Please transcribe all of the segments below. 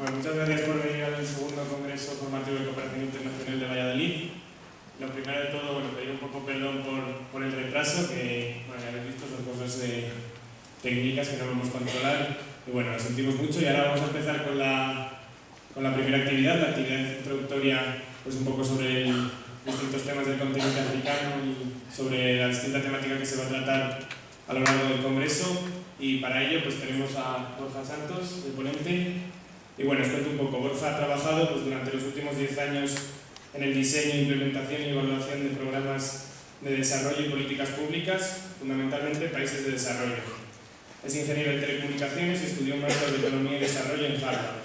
Bueno, muchas gracias por venir al segundo Congreso Formativo de Cooperación Internacional de Valladolid. Lo primero de todo, pedir un poco perdón por el retraso, que ya habéis visto, son cosas técnicas que no podemos controlar. Y bueno, lo sentimos mucho y ahora vamos a empezar con la primera actividad, la actividad introductoria, pues un poco sobre distintos temas del continente africano y sobre la distinta temática que se va a tratar a lo largo del Congreso. Y para ello pues tenemos a Borja Santos, el ponente. Y bueno, os cuento un poco. Borja ha trabajado pues, durante los últimos 10 años en el diseño, implementación y evaluación de programas de desarrollo y políticas públicas, fundamentalmente países de desarrollo. Es ingeniero en telecomunicaciones y estudió un máster de Economía y Desarrollo en Harvard.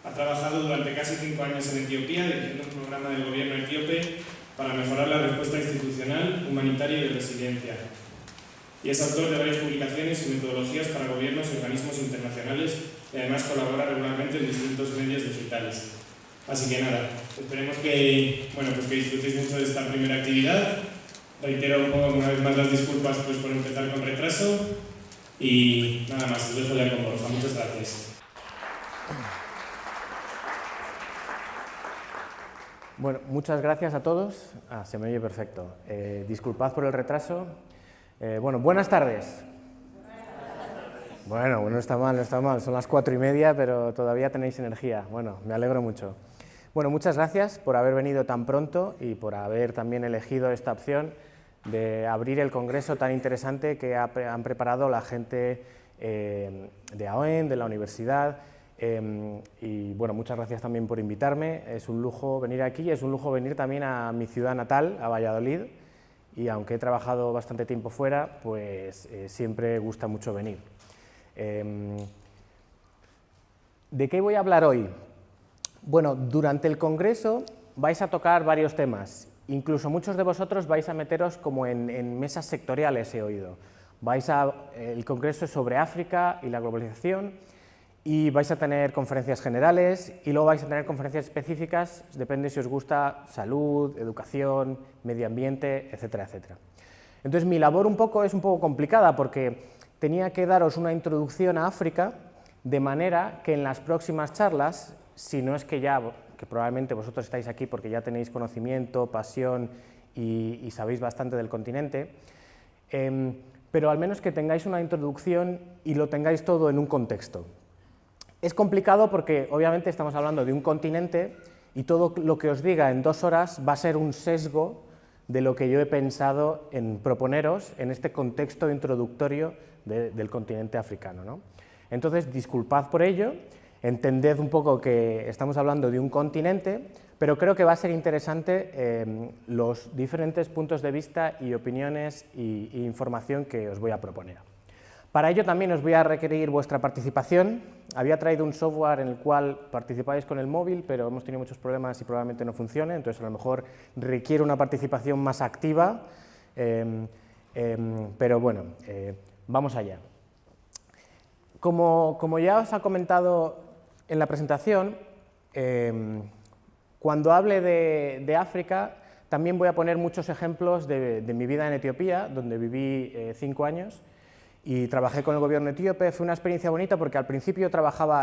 Ha trabajado durante casi 5 años en Etiopía, dirigiendo un programa del gobierno etíope para mejorar la respuesta institucional, humanitaria y de resiliencia. Y es autor de varias publicaciones y metodologías para gobiernos y organismos internacionales y además colabora regularmente en distintos medios digitales. Así que nada, esperemos que disfrutéis mucho de esta primera actividad. Reitero un poco una vez más las disculpas pues, por empezar con retraso y nada más, os dejo ya con Borja. Muchas gracias. Bueno, muchas gracias a todos. Se me oye perfecto. Disculpad por el retraso. Buenas tardes. Bueno, no está mal, son las 4:30, pero todavía tenéis energía. Bueno, me alegro mucho. Bueno, muchas gracias por haber venido tan pronto y por haber también elegido esta opción de abrir el congreso tan interesante que han preparado la gente de AOEN, de la universidad. Y bueno, muchas gracias también por invitarme. Es un lujo venir aquí y es un lujo venir también a mi ciudad natal, a Valladolid. Y aunque he trabajado bastante tiempo fuera, pues siempre gusta mucho venir. ¿De qué voy a hablar hoy? Bueno, durante el Congreso vais a tocar varios temas. Incluso muchos de vosotros vais a meteros como en mesas sectoriales, he oído. El Congreso es sobre África y la globalización y vais a tener conferencias generales y luego vais a tener conferencias específicas, depende si os gusta salud, educación, medio ambiente, etcétera, etcétera. Entonces mi labor es un poco complicada porque tenía que daros una introducción a África de manera que en las próximas charlas, si no es que probablemente vosotros estáis aquí porque ya tenéis conocimiento, pasión y sabéis bastante del continente, pero al menos que tengáis una introducción y lo tengáis todo en un contexto. Es complicado porque obviamente estamos hablando de un continente y todo lo que os diga en 2 horas va a ser un sesgo de lo que yo he pensado en proponeros en este contexto introductorio del continente africano, ¿no? Entonces, disculpad por ello, entended un poco que estamos hablando de un continente, pero creo que va a ser interesante los diferentes puntos de vista y opiniones e información que os voy a proponer. Para ello también os voy a requerir vuestra participación. Había traído un software en el cual participáis con el móvil, pero hemos tenido muchos problemas y probablemente no funcione, entonces a lo mejor requiere una participación más activa, pero bueno, vamos allá. Como ya os ha comentado en la presentación, cuando hable de África, también voy a poner muchos ejemplos de mi vida en Etiopía, donde viví 5 años, y trabajé con el gobierno etíope. Fue una experiencia bonita porque al principio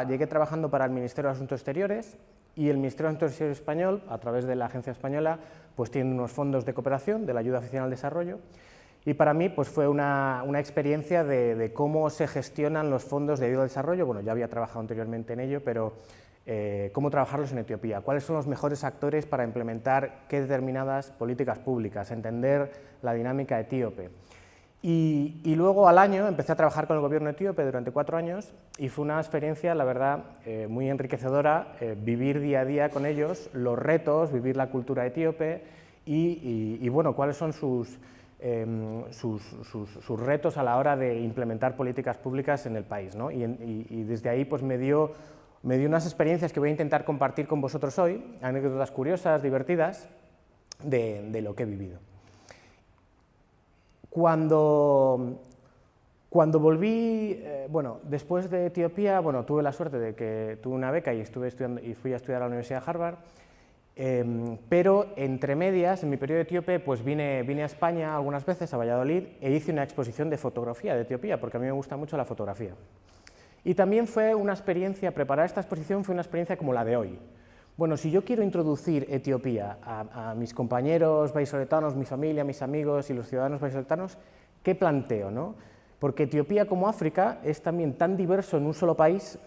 llegué trabajando para el Ministerio de Asuntos Exteriores y el Ministerio de Asuntos Exteriores español, a través de la agencia española, pues tiene unos fondos de cooperación de la ayuda oficial al desarrollo y para mí pues fue una experiencia de cómo se gestionan los fondos de ayuda al desarrollo. Bueno, ya había trabajado anteriormente en ello, pero cómo trabajarlos en Etiopía, cuáles son los mejores actores para implementar qué determinadas políticas públicas, entender la dinámica etíope. Y luego al año empecé a trabajar con el gobierno etíope durante 4 años y fue una experiencia, la verdad, muy enriquecedora, vivir día a día con ellos, los retos, vivir la cultura etíope y bueno, cuáles son sus retos a la hora de implementar políticas públicas en el país, ¿no? Y desde ahí pues me dio unas experiencias que voy a intentar compartir con vosotros hoy, anécdotas curiosas, divertidas, de lo que he vivido. Cuando volví, después de Etiopía, tuve la suerte de que tuve una beca y fui a estudiar a la Universidad de Harvard, pero entre medias, en mi periodo etíope, pues vine a España algunas veces, a Valladolid, e hice una exposición de fotografía de Etiopía, porque a mí me gusta mucho la fotografía. Y también fue una experiencia, preparar esta exposición fue una experiencia como la de hoy. Bueno, si yo quiero introducir Etiopía a mis compañeros vallisoletanos, mi familia, mis amigos y los ciudadanos vallisoletanos, ¿qué planteo, no? Porque Etiopía, como África, es también tan diverso en un solo país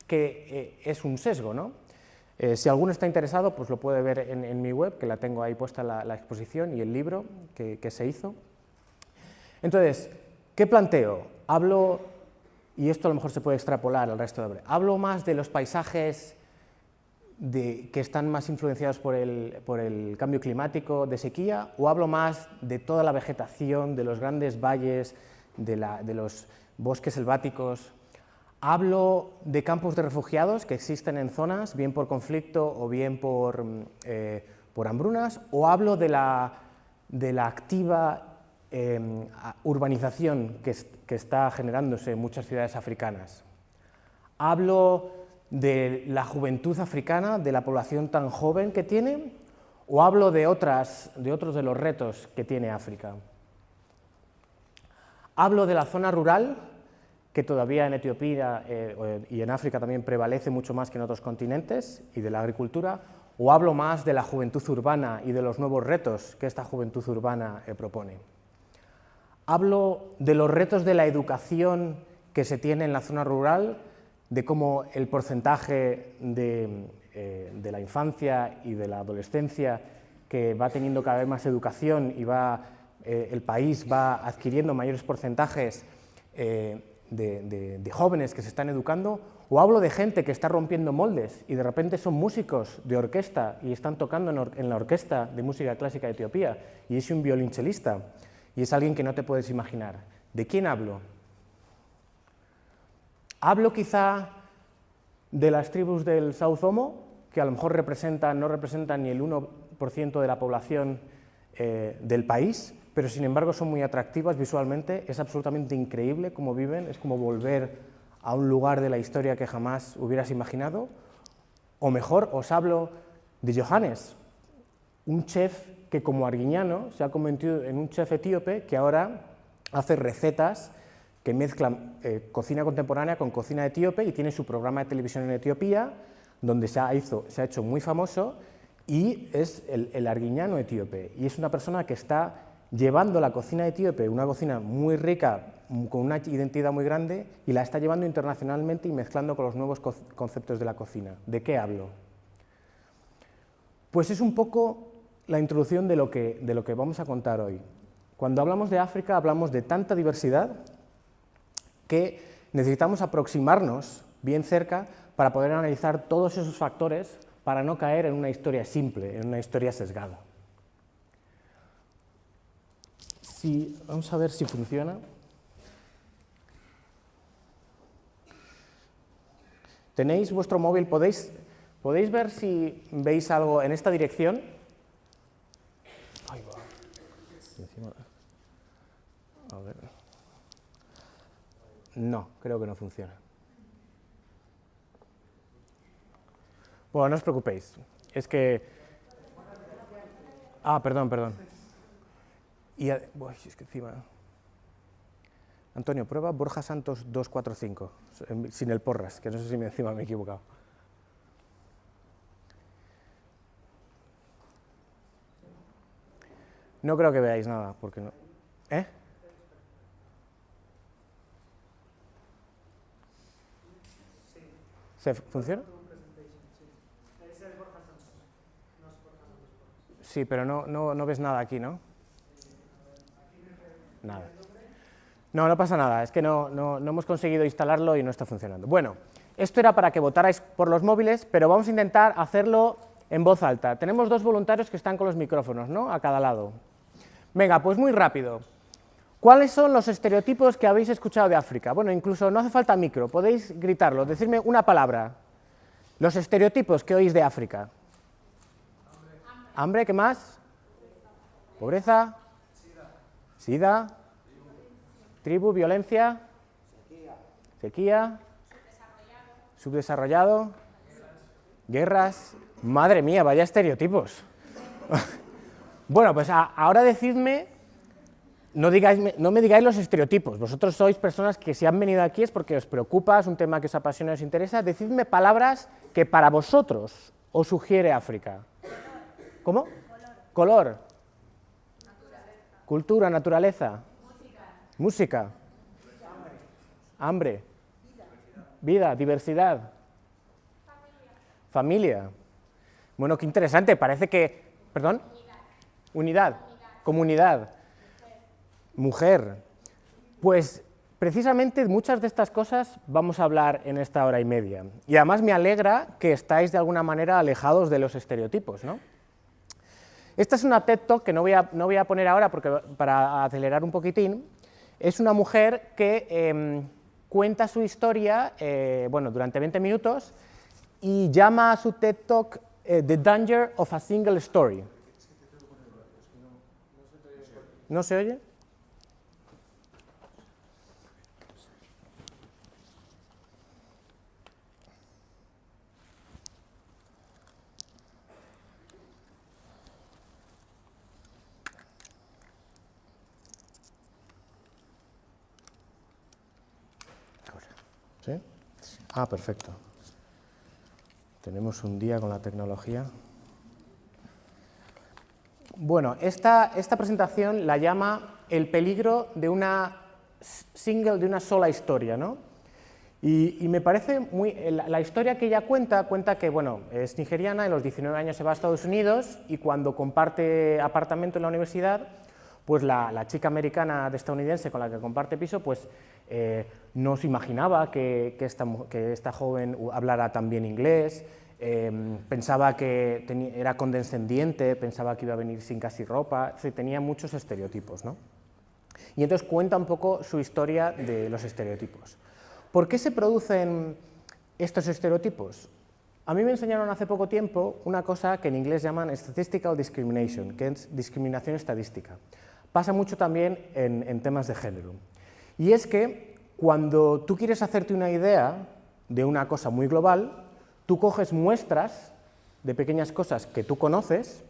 que es un sesgo, ¿no? Si alguno está interesado, pues lo puede ver en mi web, que la tengo ahí puesta la exposición y el libro que se hizo. Entonces, ¿qué planteo? Hablo, y esto a lo mejor se puede extrapolar al resto de obra, hablo más de los paisajes que están más influenciados por el cambio climático, de sequía, o hablo más de toda la vegetación, de los grandes valles, de los bosques selváticos. Hablo de campos de refugiados que existen en zonas, bien por conflicto o bien por hambrunas, o hablo de la activa urbanización que está generándose en muchas ciudades africanas. Hablo de la juventud africana, de la población tan joven que tiene, o hablo de otros de los retos que tiene África. Hablo de la zona rural, que todavía en Etiopía y en África también prevalece mucho más que en otros continentes, y de la agricultura, o hablo más de la juventud urbana y de los nuevos retos que esta juventud urbana propone. Hablo de los retos de la educación que se tiene en la zona rural, de cómo el porcentaje de la infancia y de la adolescencia que va teniendo cada vez más educación y el país va adquiriendo mayores porcentajes de jóvenes que se están educando, o hablo de gente que está rompiendo moldes y de repente son músicos de orquesta y están tocando en la orquesta de música clásica de Etiopía y es un violonchelista y es alguien que no te puedes imaginar. ¿De quién hablo? Hablo quizá de las tribus del South Omo, que a lo mejor no representan ni el 1% de la población del país, pero sin embargo son muy atractivas visualmente, es absolutamente increíble cómo viven, es como volver a un lugar de la historia que jamás hubieras imaginado. O mejor, os hablo de Johannes, un chef que como arguiñano se ha convertido en un chef etíope que ahora hace recetas que mezclan cocina contemporánea con cocina etíope y tiene su programa de televisión en Etiopía, donde se ha hecho muy famoso, y es el arguiñano etíope, y es una persona que está llevando la cocina etíope, una cocina muy rica, con una identidad muy grande, y la está llevando internacionalmente y mezclando con los nuevos conceptos de la cocina. ¿De qué hablo? Pues es un poco la introducción de lo que vamos a contar hoy. Cuando hablamos de África, hablamos de tanta diversidad que necesitamos aproximarnos bien cerca para poder analizar todos esos factores para no caer en una historia simple, en una historia sesgada. Vamos a ver si funciona. ¿Tenéis vuestro móvil? ¿Podéis ver si veis algo en esta dirección? Ahí va. Encima. A ver. No, creo que no funciona. Bueno, no os preocupéis. Es que... perdón. Y es que encima... Antonio, prueba Borja Santos 245, sin el porras, que no sé si encima me he equivocado. No creo que veáis nada, porque no... ¿Se funciona? Sí, pero no ves nada aquí, ¿no? Nada. No pasa nada, es que no hemos conseguido instalarlo y no está funcionando. Bueno, esto era para que votarais por los móviles, pero vamos a intentar hacerlo en voz alta. Tenemos 2 voluntarios que están con los micrófonos, ¿no?, a cada lado. Venga, pues muy rápido. ¿Cuáles son los estereotipos que habéis escuchado de África? Bueno, incluso no hace falta micro, podéis gritarlo, decirme una palabra. Los estereotipos que oís de África. Hambre, ¿qué más? Pobreza. Sida. Tribu, violencia. Sequía. Subdesarrollado. Guerras. Madre mía, vaya estereotipos. Bueno, pues ahora decidme no me digáis los estereotipos. Vosotros sois personas que si han venido aquí es porque os preocupa, es un tema que os apasiona, os interesa. Decidme palabras que para vosotros os sugiere África. ¿Cómo? Color. Cultura, naturaleza. Música. Hambre. Vida, diversidad. Familia. Bueno, qué interesante, parece que... ¿Perdón? Unidad. Comunidad. Mujer. Pues precisamente muchas de estas cosas vamos a hablar en esta hora y media. Y además me alegra que estáis de alguna manera alejados de los estereotipos, ¿no? Esta es una TED Talk que no voy a poner ahora porque, para acelerar un poquitín. Es una mujer que cuenta su historia bueno, durante 20 minutos y llama a su TED Talk The Danger of a Single Story. ¿No se oye? ¿Sí? Ah, perfecto. Tenemos un día con la tecnología. Bueno, esta presentación la llama El peligro de una sola historia, ¿no? Y me parece muy... La historia que ella cuenta que, bueno, es nigeriana, a los 19 años se va a Estados Unidos y cuando comparte apartamento en la universidad, pues la chica americana estadounidense con la que comparte piso, pues no se imaginaba que esta joven hablara tan bien inglés, pensaba que era condescendiente, pensaba que iba a venir sin casi ropa, tenía muchos estereotipos, ¿no? Y entonces cuenta un poco su historia de los estereotipos. ¿Por qué se producen estos estereotipos? A mí me enseñaron hace poco tiempo una cosa que en inglés llaman statistical discrimination, que es discriminación estadística. Pasa mucho también en temas de género. Y es que cuando tú quieres hacerte una idea de una cosa muy global, tú coges muestras de pequeñas cosas que tú conoces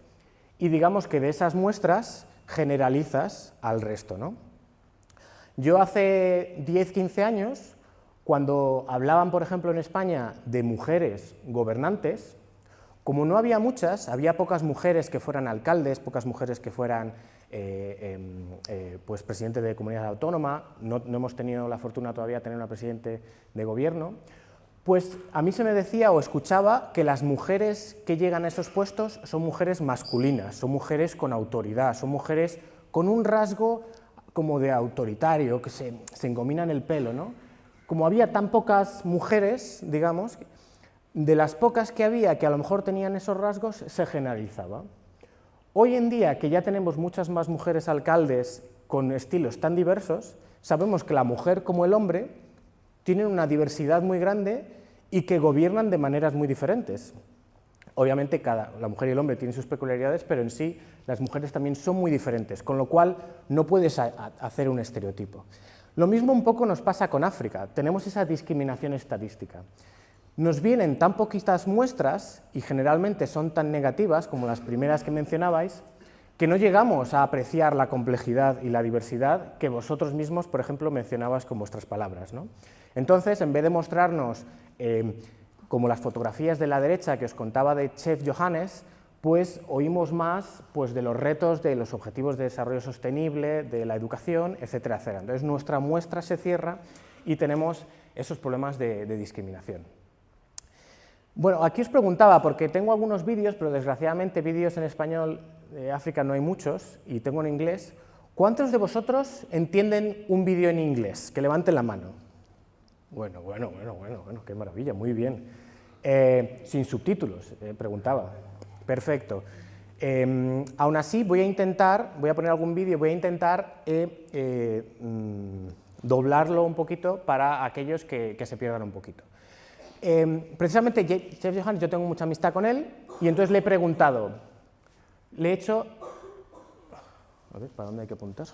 y digamos que de esas muestras generalizas al resto, ¿no? Yo hace 10-15 años, cuando hablaban, por ejemplo, en España de mujeres gobernantes, como no había muchas, había pocas mujeres que fueran alcaldes, pocas mujeres que fueran pues presidente de comunidad autónoma, no hemos tenido la fortuna todavía de tener una presidente de gobierno, pues a mí se me decía o escuchaba que las mujeres que llegan a esos puestos son mujeres masculinas, son mujeres con autoridad, son mujeres con un rasgo como de autoritario, que se engominan el pelo, ¿no? Como había tan pocas mujeres, digamos, de las pocas que había que a lo mejor tenían esos rasgos, se generalizaba. Hoy en día, que ya tenemos muchas más mujeres alcaldes con estilos tan diversos, sabemos que la mujer como el hombre tienen una diversidad muy grande y que gobiernan de maneras muy diferentes. Obviamente la mujer y el hombre tienen sus peculiaridades, pero en sí las mujeres también son muy diferentes, con lo cual no puedes hacer un estereotipo. Lo mismo un poco nos pasa con África, tenemos esa discriminación estadística. Nos vienen tan poquitas muestras, y generalmente son tan negativas como las primeras que mencionabais, que no llegamos a apreciar la complejidad y la diversidad que vosotros mismos, por ejemplo, mencionabais con vuestras palabras, ¿no? Entonces, en vez de mostrarnos, como las fotografías de la derecha que os contaba de Chef Johannes, pues oímos más pues, de los retos de los objetivos de desarrollo sostenible, de la educación, etcétera, etcétera. Entonces, nuestra muestra se cierra y tenemos esos problemas de discriminación. Bueno, aquí os preguntaba, porque tengo algunos vídeos, pero desgraciadamente vídeos en español de África no hay muchos, y tengo en inglés. ¿Cuántos de vosotros entienden un vídeo en inglés? Que levanten la mano. Bueno, qué maravilla, muy bien. Sin subtítulos, preguntaba. Perfecto. Aún así, voy a poner algún vídeo, voy a intentar doblarlo un poquito para aquellos que se pierdan un poquito. Precisamente Chef Johannes, yo tengo mucha amistad con él y entonces le he preguntado, le he hecho... A ver, ¿para dónde hay que apuntar?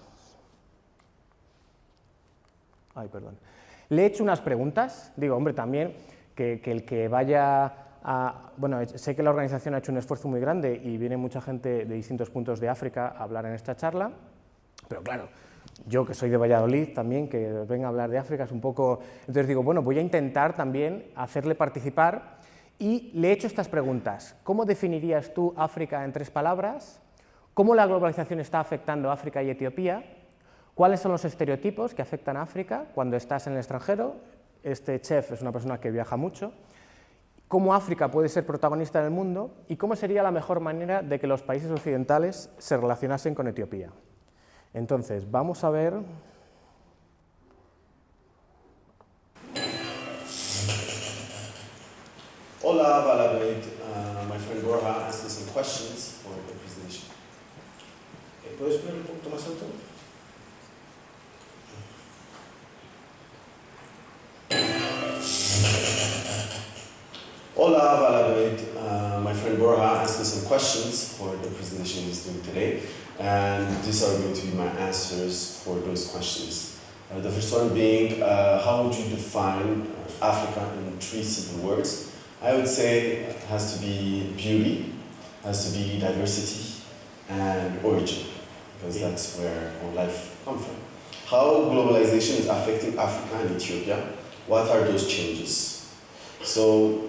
Ay, perdón. Le he hecho unas preguntas, digo, hombre, también que el que vaya a... Bueno, sé que la organización ha hecho un esfuerzo muy grande y viene mucha gente de distintos puntos de África a hablar en esta charla, pero claro, yo que soy de Valladolid también, que venga a hablar de África, es un poco... Entonces digo, bueno, voy a intentar también hacerle participar y le he hecho estas preguntas. ¿Cómo definirías tú África en 3 palabras? ¿Cómo la globalización está afectando a África y Etiopía? ¿Cuáles son los estereotipos que afectan a África cuando estás en el extranjero? Este chef es una persona que viaja mucho. ¿Cómo África puede ser protagonista en el mundo? ¿Y cómo sería la mejor manera de que los países occidentales se relacionasen con Etiopía? Entonces, vamos a ver... Hola, Valladolid. My friend Borja asked me some questions for the presentation. ¿Puedes poner un poquito más alto? Hola, Valladolid. My friend Borja asked me some questions for the presentation he's doing today, and these are going to be my answers for those questions. The first one being, how would you define Africa in 3 simple words? I would say it has to be beauty, has to be diversity, and origin, because that's where our life comes from. How globalization is affecting Africa and Ethiopia? What are those changes? So,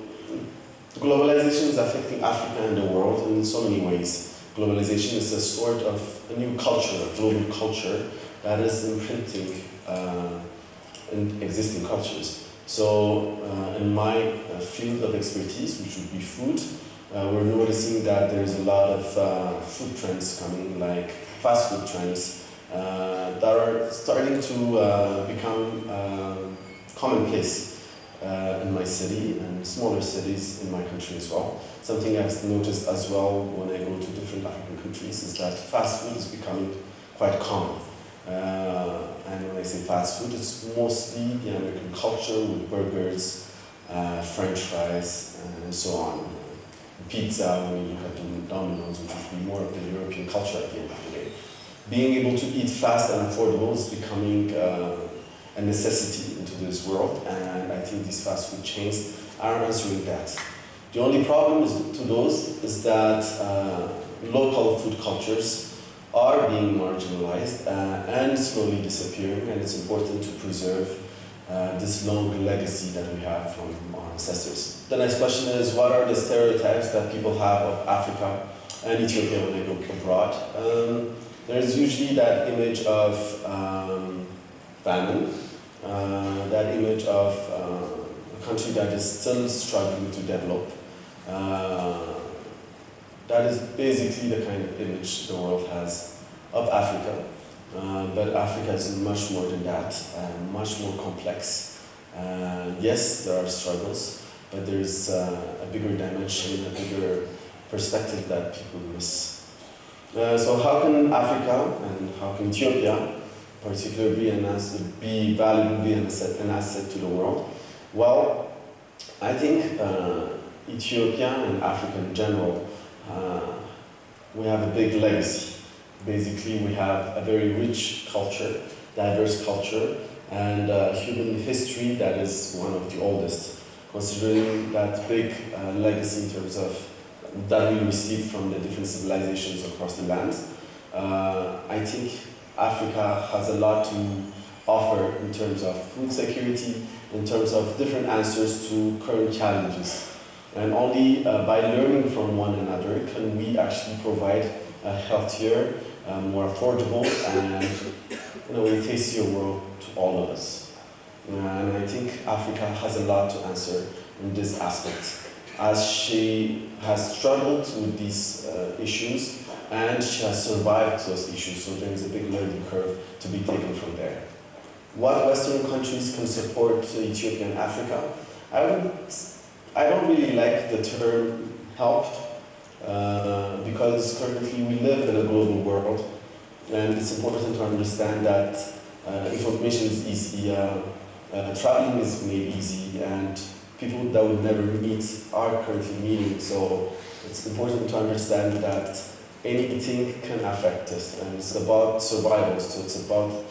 globalization is affecting Africa and the world in so many ways. Globalization is a sort of a new culture, a global culture that is imprinting in existing cultures. So in my field of expertise, which would be food, we're noticing that there's a lot of food trends coming, like fast food trends, that are starting to become commonplace in my city and smaller cities in my country as well. Something I've noticed as well when I go to different African countries is that fast food is becoming quite common. And when I say fast food, it's mostly the American culture with burgers, French fries, and so on. Pizza, when you look at Domino's, which would be more of the European culture at the end of the day. Being able to eat fast and affordable is becoming a necessity into this world, and I think these fast food chains are answering that. The only problem to those is that local food cultures are being marginalized and slowly disappearing, and it's important to preserve this long legacy that we have from our ancestors. The next question is, what are the stereotypes that people have of Africa and Ethiopia when they go abroad? There's usually that image of famine, that image of a country that is still struggling to develop. That is basically the kind of image the world has of Africa. But Africa is much more than that, much more complex. Yes, there are struggles, but there's a bigger dimension, a bigger perspective that people miss. So how can Africa and how can Ethiopia particularly be valuable, be an asset to the world? Well, I think Ethiopia and Africa in general, we have a big legacy. Basically, we have a very rich culture, diverse culture, and human history that is one of the oldest. Considering that big legacy in terms of that we received from the different civilizations across the land, I think Africa has a lot to offer in terms of food security, in terms of different answers to current challenges. And only by learning from one another can we actually provide a healthier, more affordable, and in a way tastier world to all of us. And I think Africa has a lot to answer in this aspect, as she has struggled with these issues and she has survived those issues, so there is a big learning curve to be taken from there. What Western countries can support Ethiopia and Africa? I don't really like the term help, because currently we live in a global world, and it's important to understand that information is easy, traveling is made easy, and people that would never meet are currently meeting. So it's important to understand that anything can affect us, and it's about survival. So it's about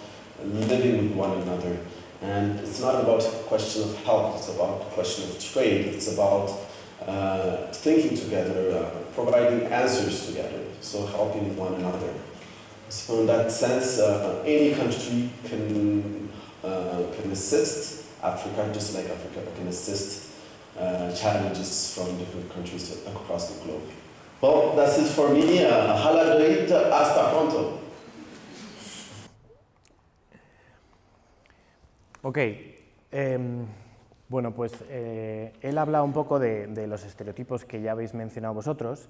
living with one another, and it's not about a question of help. It's about a question of trade. It's about thinking together, providing answers together, so helping one another. So in that sense, any country can assist Africa, just like Africa can assist challenges from different countries across the globe. Well, that's it for me. Hala Doit, hasta pronto. Ok, bueno, pues él ha hablado un poco de los estereotipos que ya habéis mencionado vosotros,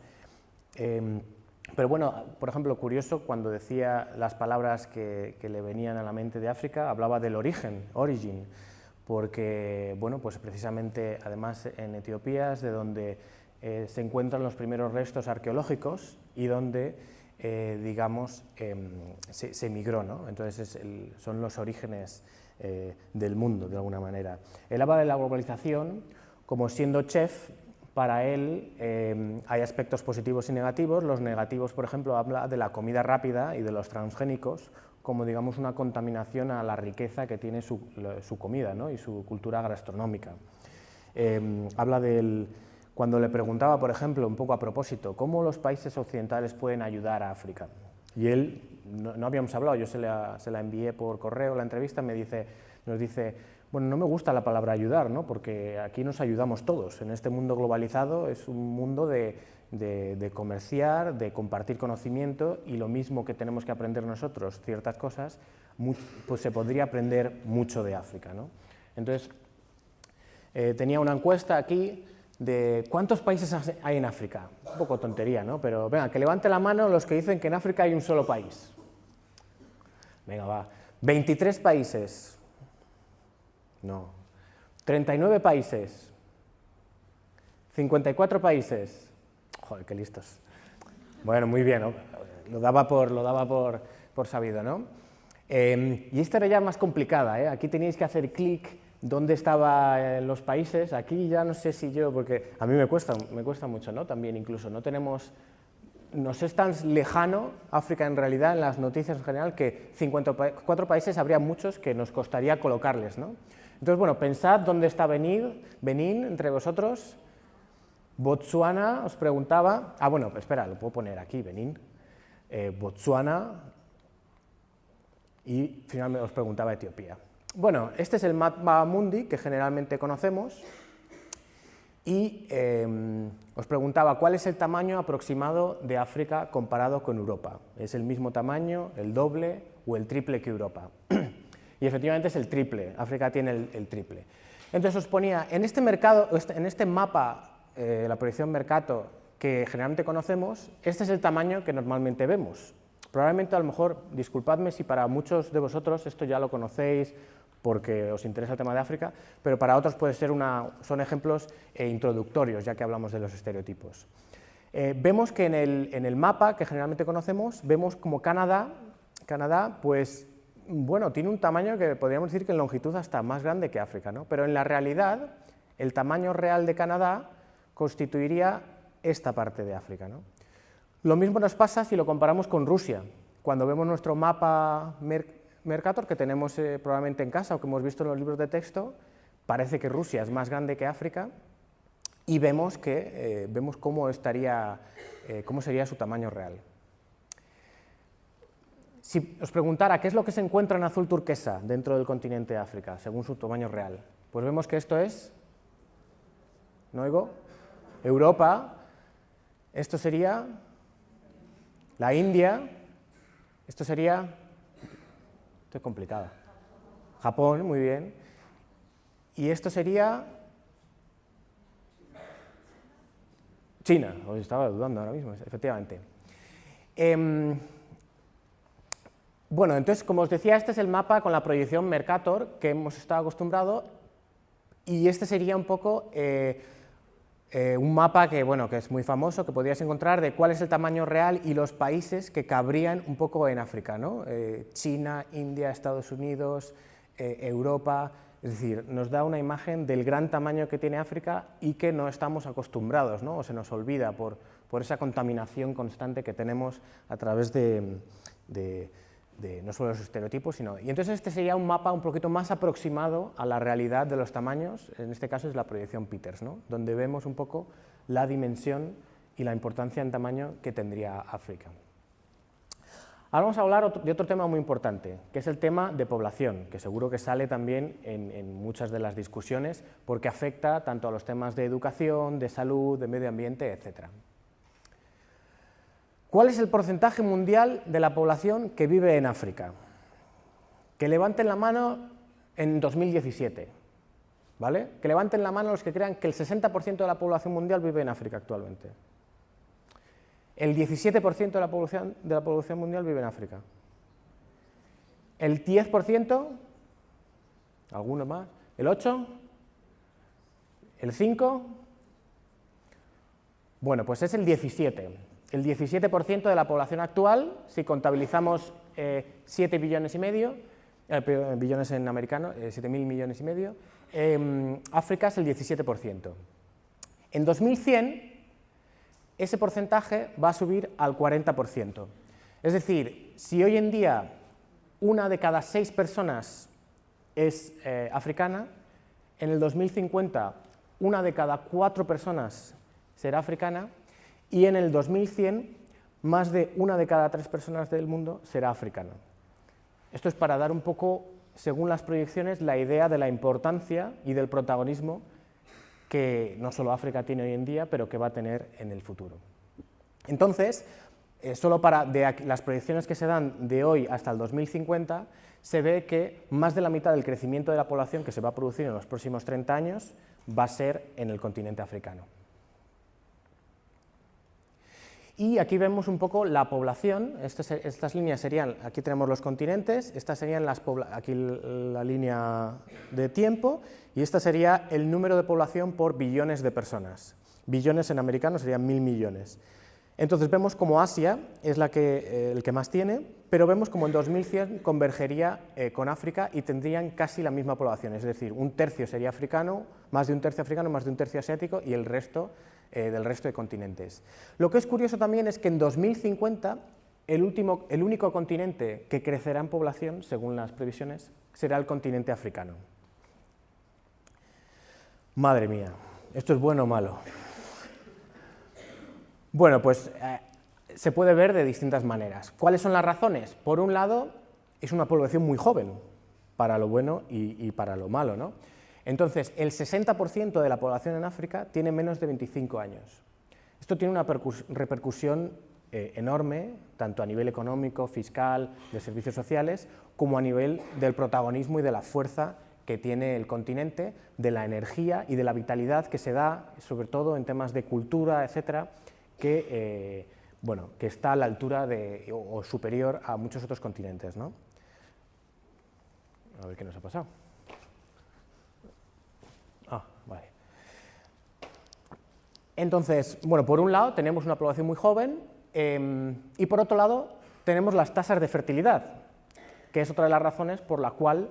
pero bueno, por ejemplo, curioso, cuando decía las palabras que le venían a la mente de África, hablaba del origen, origin, porque, bueno, pues precisamente, además, en Etiopía es de donde se encuentran los primeros restos arqueológicos y donde, digamos, se emigró, ¿no? Entonces son los orígenes del mundo, de alguna manera. Él habla de la globalización como siendo chef. Para él hay aspectos positivos y negativos. Los negativos, por ejemplo, habla de la comida rápida y de los transgénicos como, digamos, una contaminación a la riqueza que tiene su comida, ¿no? Y su cultura gastronómica. Habla cuando le preguntaba, por ejemplo, un poco a propósito, ¿cómo los países occidentales pueden ayudar a África? Y él, no habíamos hablado, yo se la envié por correo la entrevista, nos dice, bueno, no me gusta la palabra ayudar, ¿no? Porque aquí nos ayudamos todos. En este mundo globalizado es un mundo de comerciar, de compartir conocimiento, y lo mismo que tenemos que aprender nosotros ciertas cosas, pues se podría aprender mucho de África, ¿no? Entonces, tenía una encuesta aquí de ¿cuántos países hay en África? Un poco tontería, ¿no? Pero venga, que levante la mano los que dicen que en África hay un solo país. Venga, va. 23 países. No. 39 países. 54 países. Joder, qué listos. Bueno, muy bien, ¿no? Lo daba por sabido, ¿no? Y esta era ya más complicada, ¿eh? Aquí teníais que hacer clic dónde estaban los países. Aquí ya no sé si yo, porque a mí me cuesta mucho, ¿no? También incluso nos es tan lejano África en realidad en las noticias en general que 54 países habría muchos que nos costaría colocarles, ¿no? Entonces, bueno, pensad dónde está Benín entre vosotros. Botsuana, os preguntaba, bueno, espera, lo puedo poner aquí, Benín, Botsuana, y finalmente os preguntaba Etiopía. Bueno, este es el mapa mundi que generalmente conocemos, y os preguntaba cuál es el tamaño aproximado de África comparado con Europa. ¿Es el mismo tamaño, el doble o el triple que Europa? Y efectivamente es el triple, África tiene el triple. Entonces os ponía, en este mapa, la proyección Mercator, que generalmente conocemos, este es el tamaño que normalmente vemos. Probablemente, a lo mejor, disculpadme si para muchos de vosotros esto ya lo conocéis porque os interesa el tema de África, pero para otros puede ser son ejemplos introductorios, ya que hablamos de los estereotipos. Vemos que en el mapa que generalmente conocemos, vemos como Canadá, pues, bueno, tiene un tamaño que podríamos decir que en longitud hasta más grande que África, ¿no? Pero en la realidad, el tamaño real de Canadá constituiría esta parte de África, ¿no? Lo mismo nos pasa si lo comparamos con Rusia. Cuando vemos nuestro mapa Mercator, que tenemos probablemente en casa o que hemos visto en los libros de texto, parece que Rusia es más grande que África, y vemos cómo sería su tamaño real. Si os preguntara qué es lo que se encuentra en azul turquesa dentro del continente de África, según su tamaño real, pues vemos que esto es, ¿no oigo? Europa, esto sería la India, esto sería, esto es complicado, Japón, muy bien, y esto sería China, os estaba dudando ahora mismo, efectivamente. Bueno, entonces, como os decía, este es el mapa con la proyección Mercator que hemos estado acostumbrados, y este sería un poco un mapa que es muy famoso, que podrías encontrar de cuál es el tamaño real y los países que cabrían un poco en África, ¿no? China, India, Estados Unidos, Europa, es decir, nos da una imagen del gran tamaño que tiene África y que no estamos acostumbrados, ¿no? O se nos olvida por esa contaminación constante que tenemos a través de no solo los estereotipos, sino... Y entonces este sería un mapa un poquito más aproximado a la realidad de los tamaños, en este caso es la proyección Peters, ¿no? Donde vemos un poco la dimensión y la importancia en tamaño que tendría África. Ahora vamos a hablar de otro tema muy importante, que es el tema de población, que seguro que sale también en muchas de las discusiones, porque afecta tanto a los temas de educación, de salud, de medio ambiente, etc. ¿Cuál es el porcentaje mundial de la población que vive en África? Que levanten la mano en 2017, ¿vale? Que levanten la mano los que crean que el 60% de la población mundial vive en África actualmente. El 17% de la población mundial vive en África. El 10%, algunos más, el 8%, el 5%, bueno, pues es el 17%. El 17% de la población actual, si contabilizamos 7 billones y medio, billones en americano, 7.000 millones y medio, África es el 17%. En 2100, ese porcentaje va a subir al 40%. Es decir, si hoy en día 1 de cada 6 personas es africana, en el 2050 1 de cada 4 personas será africana y en el 2100 más de 1 de cada 3 personas del mundo será africana. Esto es para dar un poco, según las proyecciones, la idea de la importancia y del protagonismo que no solo África tiene hoy en día, pero que va a tener en el futuro. Entonces, solo de las proyecciones que se dan de hoy hasta el 2050, se ve que más de la mitad del crecimiento de la población que se va a producir en los próximos 30 años va a ser en el continente africano. Y aquí vemos un poco la población, estas líneas serían, aquí tenemos los continentes, estas serían aquí la línea de tiempo, y esta sería el número de población por billones de personas. Billones en americano serían 1000 millones. Entonces vemos como Asia es el que más tiene, pero vemos como en 2100 convergería con África y tendrían casi la misma población, es decir, un tercio sería africano, más de un tercio africano, más de un tercio asiático y el resto del resto de continentes. Lo que es curioso también es que en 2050 el único continente que crecerá en población, según las previsiones, será el continente africano. Madre mía, ¿esto es bueno o malo? Bueno, pues se puede ver de distintas maneras. ¿Cuáles son las razones? Por un lado, es una población muy joven, para lo bueno y para lo malo, ¿no? Entonces, el 60% de la población en África tiene menos de 25 años. Esto tiene una repercusión enorme, tanto a nivel económico, fiscal, de servicios sociales, como a nivel del protagonismo y de la fuerza que tiene el continente, de la energía y de la vitalidad que se da, sobre todo en temas de cultura, etcétera, que está a la altura o superior a muchos otros continentes, ¿no? A ver qué nos ha pasado. Vale. Entonces, bueno, por un lado tenemos una población muy joven y por otro lado tenemos las tasas de fertilidad, que es otra de las razones por la cual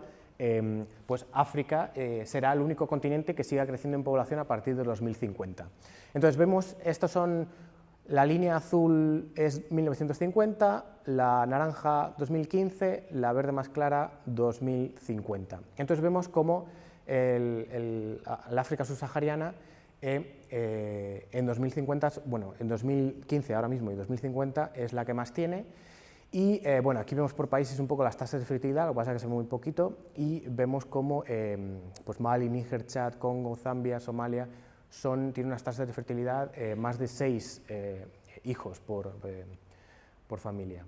pues África será el único continente que siga creciendo en población a partir de 2050. Entonces vemos, la línea azul es 1950, la naranja 2015, la verde más clara 2050. Entonces vemos cómo la África subsahariana en 2050, bueno, en 2015 ahora mismo y 2050 es la que más tiene. Y bueno, aquí vemos por países un poco las tasas de fertilidad, lo que pasa es que se ve muy poquito, y vemos cómo pues Mali, Níger, Chad, Congo, Zambia, Somalia tienen unas tasas de fertilidad más de 6 hijos por familia.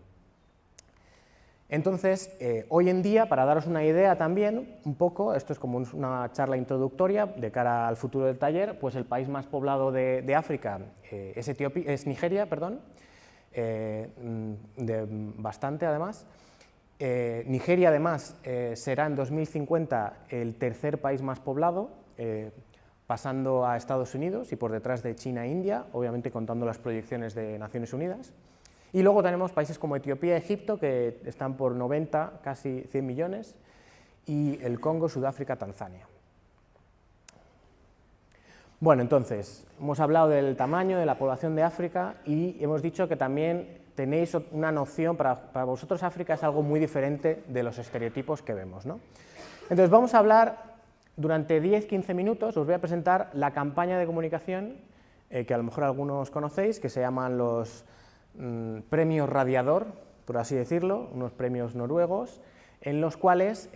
Entonces, hoy en día, para daros una idea también, un poco, esto es como una charla introductoria de cara al futuro del taller, pues el país más poblado de África es Nigeria, perdón, bastante además. Nigeria además será en 2050 el tercer país más poblado, pasando a Estados Unidos y por detrás de China e India, obviamente contando las proyecciones de Naciones Unidas. Y luego tenemos países como Etiopía y Egipto, que están por 90, casi 100 millones, y el Congo, Sudáfrica, Tanzania. Bueno, entonces, hemos hablado del tamaño de la población de África y hemos dicho que también tenéis una noción, para vosotros África es algo muy diferente de los estereotipos que vemos, ¿no? Entonces, vamos a hablar durante 10-15 minutos, os voy a presentar la campaña de comunicación que a lo mejor algunos conocéis, que se llaman los Premios Radiador, por así decirlo, unos premios noruegos, en los cuales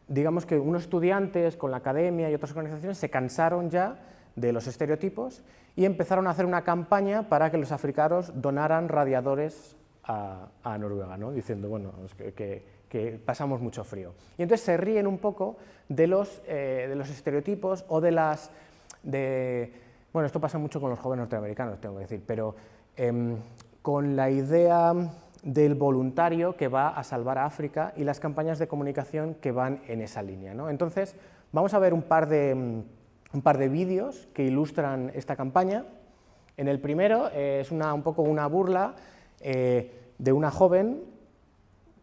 digamos que unos estudiantes con la academia y otras organizaciones se cansaron ya de los estereotipos y empezaron a hacer una campaña para que los africanos donaran radiadores a Noruega, ¿no? Diciendo, bueno, que pasamos mucho frío. Y entonces se ríen un poco de los estereotipos o de las... bueno, esto pasa mucho con los jóvenes norteamericanos, tengo que decir, pero con la idea del voluntario que va a salvar a África y las campañas de comunicación que van en esa línea, ¿no? Entonces, vamos a ver un par de vídeos que ilustran esta campaña. En el primero es un poco una burla de una joven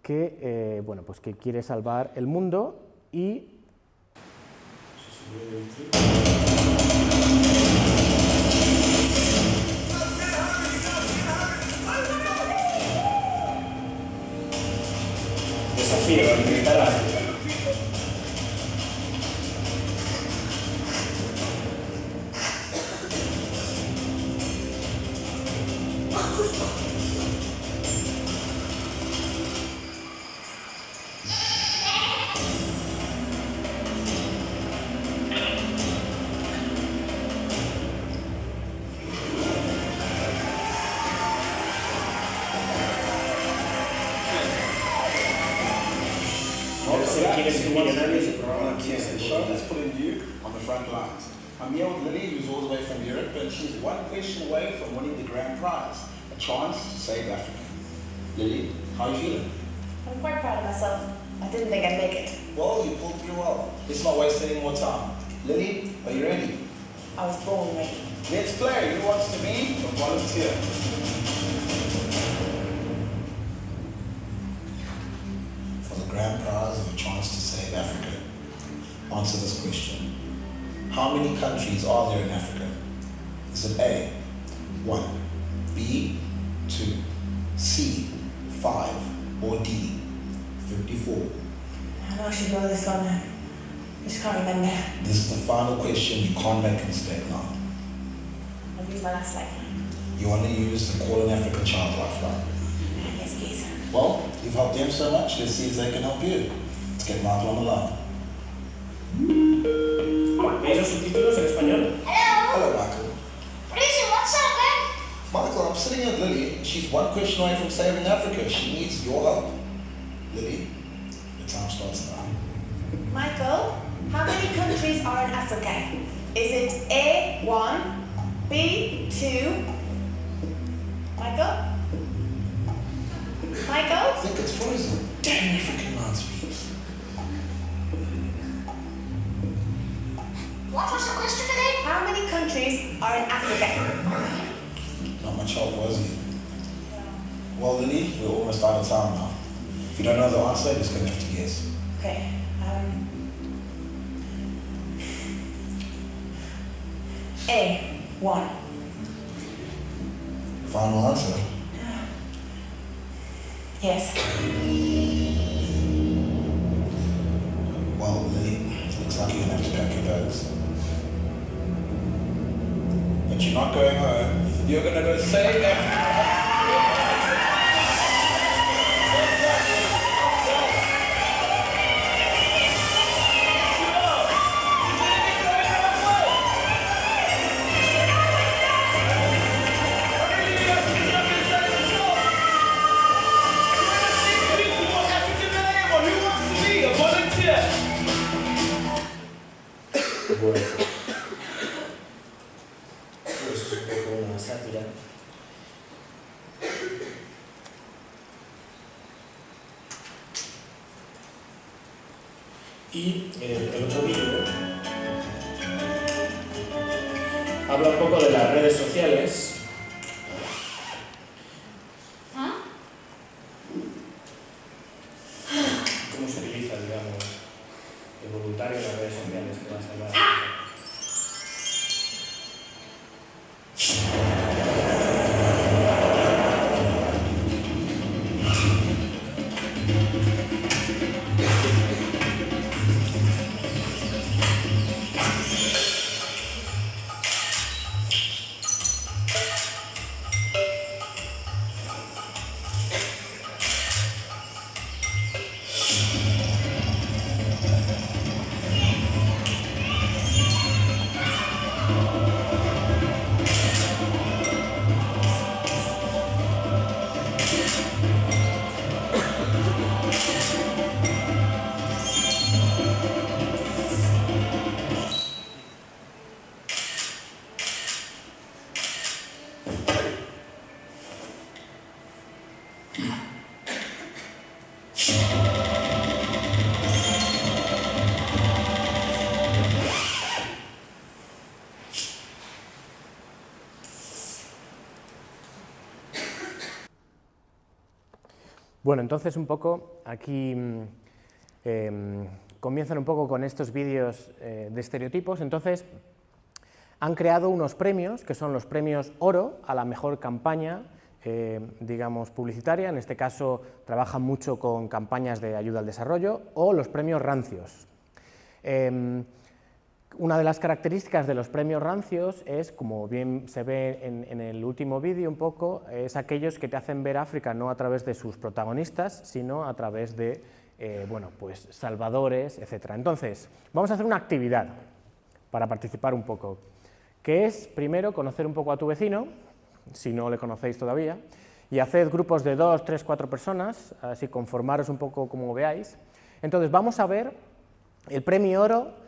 que, bueno, pues que quiere salvar el mundo y... Desafío a militar a África. Let's put you on the front lines. I'm here with Lily, who's all the way from Europe, and she's one question away from winning the grand prize, a chance to save Africa. Lily, how are you feeling? I'm quite proud of myself. I didn't think I'd make it. Well, you pulled through well. Let's not waste any more time. Lily, are you ready? I was born ready. Let's play. Who wants to be a volunteer? For the grand prize of a chance to save Africa, answer this question. How many countries are there in Africa? Is it A, 1, B, 2, C, 5, or D, 54? I know I should know this one. I just can't remember. This is the final question. You can't make a mistake now. I'll use my last life. You want to use the Call in Africa Child Lifeline. Yes, please. Well, you've helped them so much. Let's see if they can help you. Let's get Michael on the line. ¿Veis los subtítulos en español? Hello, Michael. Producer, what's up, man? Michael, I'm sitting here with Lily. She's one question away from saving Africa. She needs your help. Lily, your time starts now. Michael, how many countries are in Africa? Is it A, 1, B, 2? Michael? Michael? I think it's frozen. Damn African line speed. What was the question again? How many countries are in Africa? Not much help, was he? Well, Lily, we're almost out of time now. If you don't know the answer, you're just going to have to guess. Okay, A, 1. Final answer. Yes. Well, Lily, looks like you're going to have to pack your bags. But you're not going home. You're going to go save Africa. Bueno, pues es un poco una sátira. Y el otro vídeo habla un poco de las redes sociales. Cómo se utiliza, digamos, el voluntario en las redes sociales que va a salvar. Bueno, entonces un poco aquí comienzan un poco con estos vídeos de estereotipos. Entonces han creado unos premios que son los premios Oro a la mejor campaña, digamos, publicitaria. En este caso trabajan mucho con campañas de ayuda al desarrollo, o los premios Rancios. Una de las características de los premios Rancios es, como bien se ve en el último vídeo un poco, es aquellos que te hacen ver África no a través de sus protagonistas, sino a través de bueno, pues salvadores, etc. Entonces, vamos a hacer una actividad para participar un poco, que es, primero, conocer un poco a tu vecino, si no le conocéis todavía, y haced grupos de 2, 3, 4 personas, así conformaros un poco como veáis. Entonces, vamos a ver el Premio Oro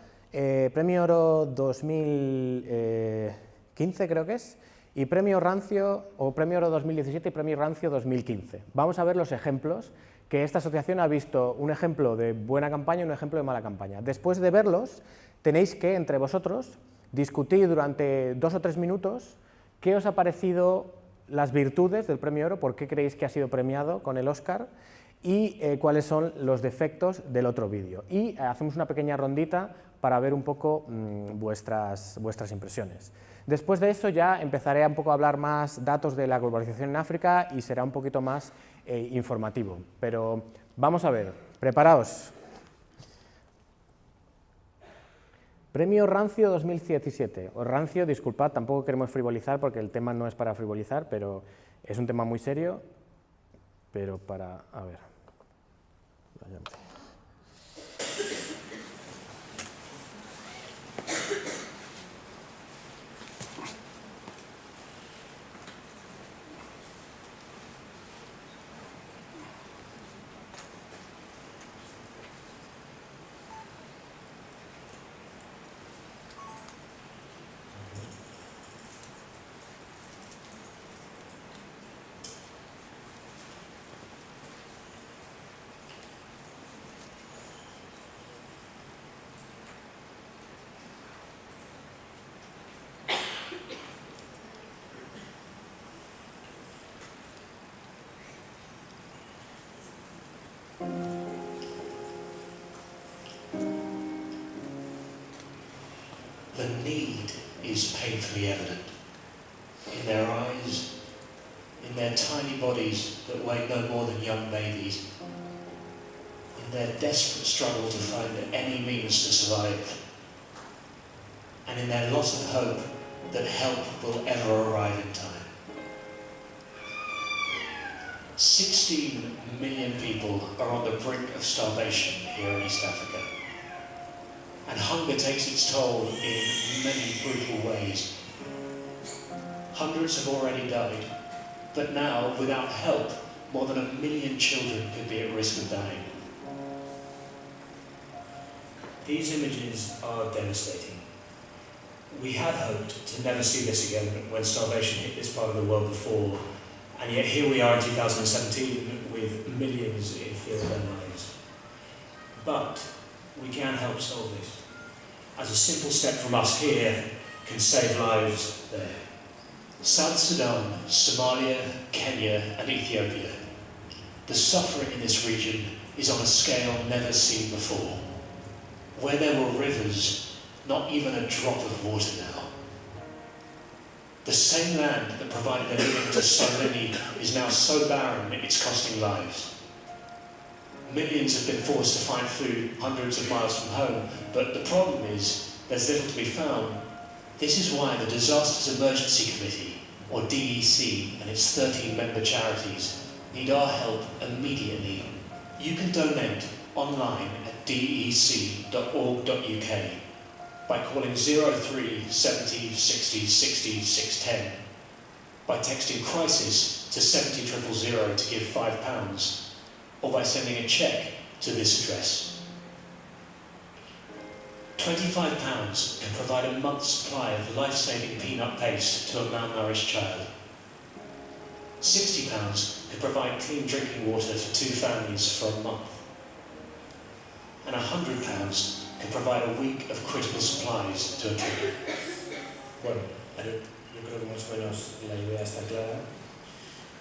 2015 creo que es, y Premio Rancio, o Premio Oro 2017 y Premio Rancio 2015. Vamos a ver los ejemplos, que esta asociación ha visto un ejemplo de buena campaña y un ejemplo de mala campaña. Después de verlos, tenéis que, entre vosotros, discutir durante 2 o 3 minutos qué os ha parecido las virtudes del Premio Oro, por qué creéis que ha sido premiado con el Oscar, y cuáles son los defectos del otro vídeo. Y hacemos una pequeña rondita para ver un poco vuestras impresiones. Después de eso ya empezaré un poco a hablar más datos de la globalización en África y será un poquito más informativo. Pero vamos a ver, preparaos. Premio Rancio 2017. O Rancio, disculpad, tampoco queremos frivolizar porque el tema no es para frivolizar, pero es un tema muy serio. Pero para... a ver... The need is painfully evident in their eyes, in their tiny bodies that weigh no more than young babies, in their desperate struggle to find any means to survive, and in their loss of hope that help will ever arrive in time. 16 million people are on the brink of starvation here in East Africa. And hunger takes its toll in many brutal ways. Hundreds have already died, but now, without help, more than 1 million children could be at risk of dying. These images are devastating. We had hoped to never see this again when starvation hit this part of the world before, and yet here we are in 2017 with millions in fear of their lives. But we can help solve this, as a simple step from us here can save lives there. South Sudan, Somalia, Kenya and Ethiopia. The suffering in this region is on a scale never seen before. Where there were rivers, not even a drop of water now. The same land that provided a living to so many is now so barren it's costing lives. Millions have been forced to find food hundreds of miles from home, but the problem is there's little to be found. This is why the Disasters Emergency Committee, or DEC, and its 13-member charities need our help immediately. You can donate online at dec.org.uk by calling 03 70 60 60 610, by texting crisis to 70 000 to give £5, or by sending a cheque to this address. £25 can provide a month's supply of life-saving peanut paste to a malnourished child. £60 can provide clean drinking water for 2 families for a month. And £100 can provide a week of critical supplies to a tribe. Bueno, yo creo que más o menos la idea está clara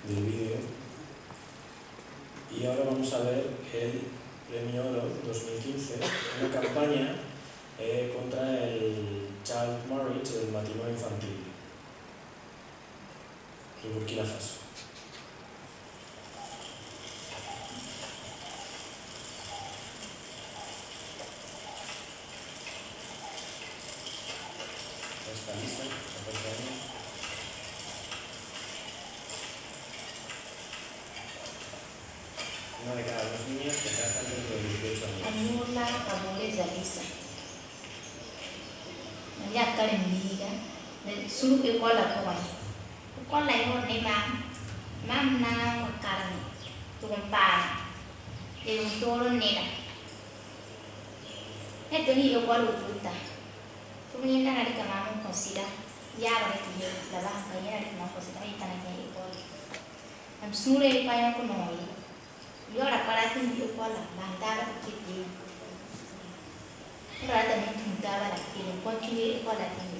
del vídeo. Y ahora vamos a ver el Premio Oro 2015, una campaña contra el child marriage, el matrimonio infantil, en Burkina Faso. Está lista, una de cada dos niñas que casan dentro de 18 años. Anula kabule zalisa. Ya karen biga. Sulu ekola ko ai. Ekola yo ne mam na karan. Tumpa. Yung toro nila. Ito ni ekola ututa. Tumini na rin kamamong konsila. Ya ba ito yung labang kaya rin kamamong konsila. Ay tanay niya ekola. Ang sule pa yung kunoy. Yo la para tin yo kwa la banda la kiti. Ra ta ni tinta la kiti ko kiri kwa la tin.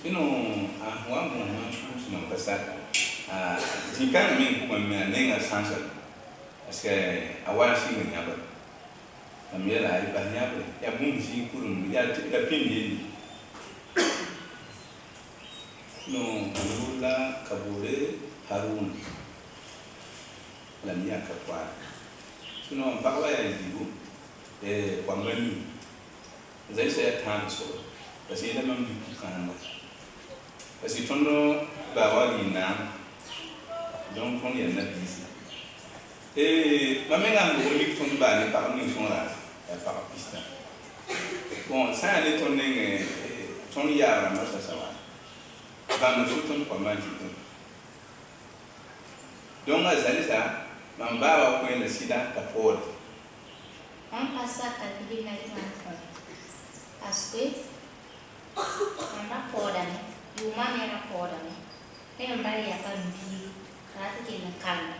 Sino wa mo ma sino pasar. Jika min ko me nenga sansa. Aske awal si me nyaba. Amira ai ba nyaba. Ya bun si kurum ya pin ni. No Lula Kabure Harun. La mia kapwa sino bakwa ya dibu kwa mani zai sai tan so basi da man bi kan basi tondo ba wali na don kon ya na bisi mamenga ngo lik ton ba ni pa ni son la ya pa pista bon ça les ton ton ya ra ma sa sa ba no ton kwa mani donc azalisa Mamba wa kwenda sida tapora. Passa kadiri na rimana. Asque mamba poda ne. Yuma ne na poda ne. Ne mbali ya kambi. Karate ke na kan.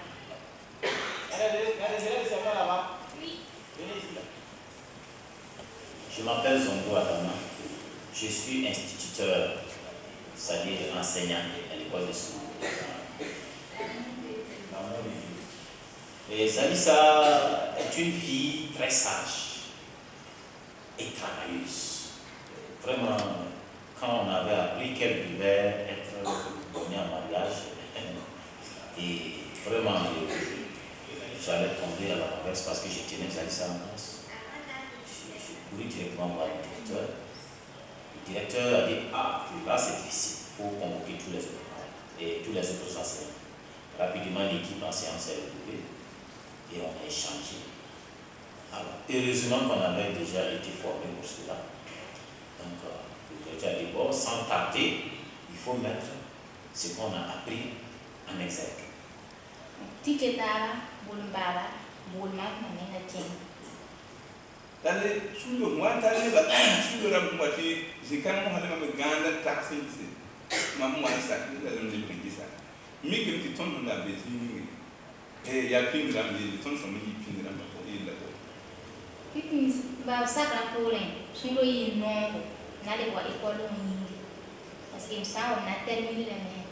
Je m'appelle Zongo Adama. Je suis instituteur, c'est-à-dire enseignant à l'école de Soumou. Et Zalissa est une fille très sage et travailleuse. Vraiment, quand on avait appris qu'elle devait être donnée en mariage, et vraiment, j'allais tomber à la mauvaise parce que je tenais Zalissa en place. Je courus directement voir le directeur. Le directeur a dit, ah, là c'est difficile, il faut convoquer tous les autres et tous les autres enseignants. Rapidement, l'équipe en séance est regroupée. Et on a échangé. Alors, heureusement qu'on avait déjà été formé pour cela. Donc, le directeur a dit, bon, sans tarder, il faut mettre ce qu'on a appris en exergue. Tiketara, Bulmbara, Bulma, Manena King. D'aller sous le mois, d'aller sous le moitié, j'ai quand même me gagner taxi. Maman, ça, je vais ça. Mais que tu tombes dans la bêtise. Et il y a plus de gens qui sont plus de gens qui sont là. Pipi, bah, ça, la poule, sur le nom, n'a les voix école au Nindi. Parce que ça, on a terminé l'année.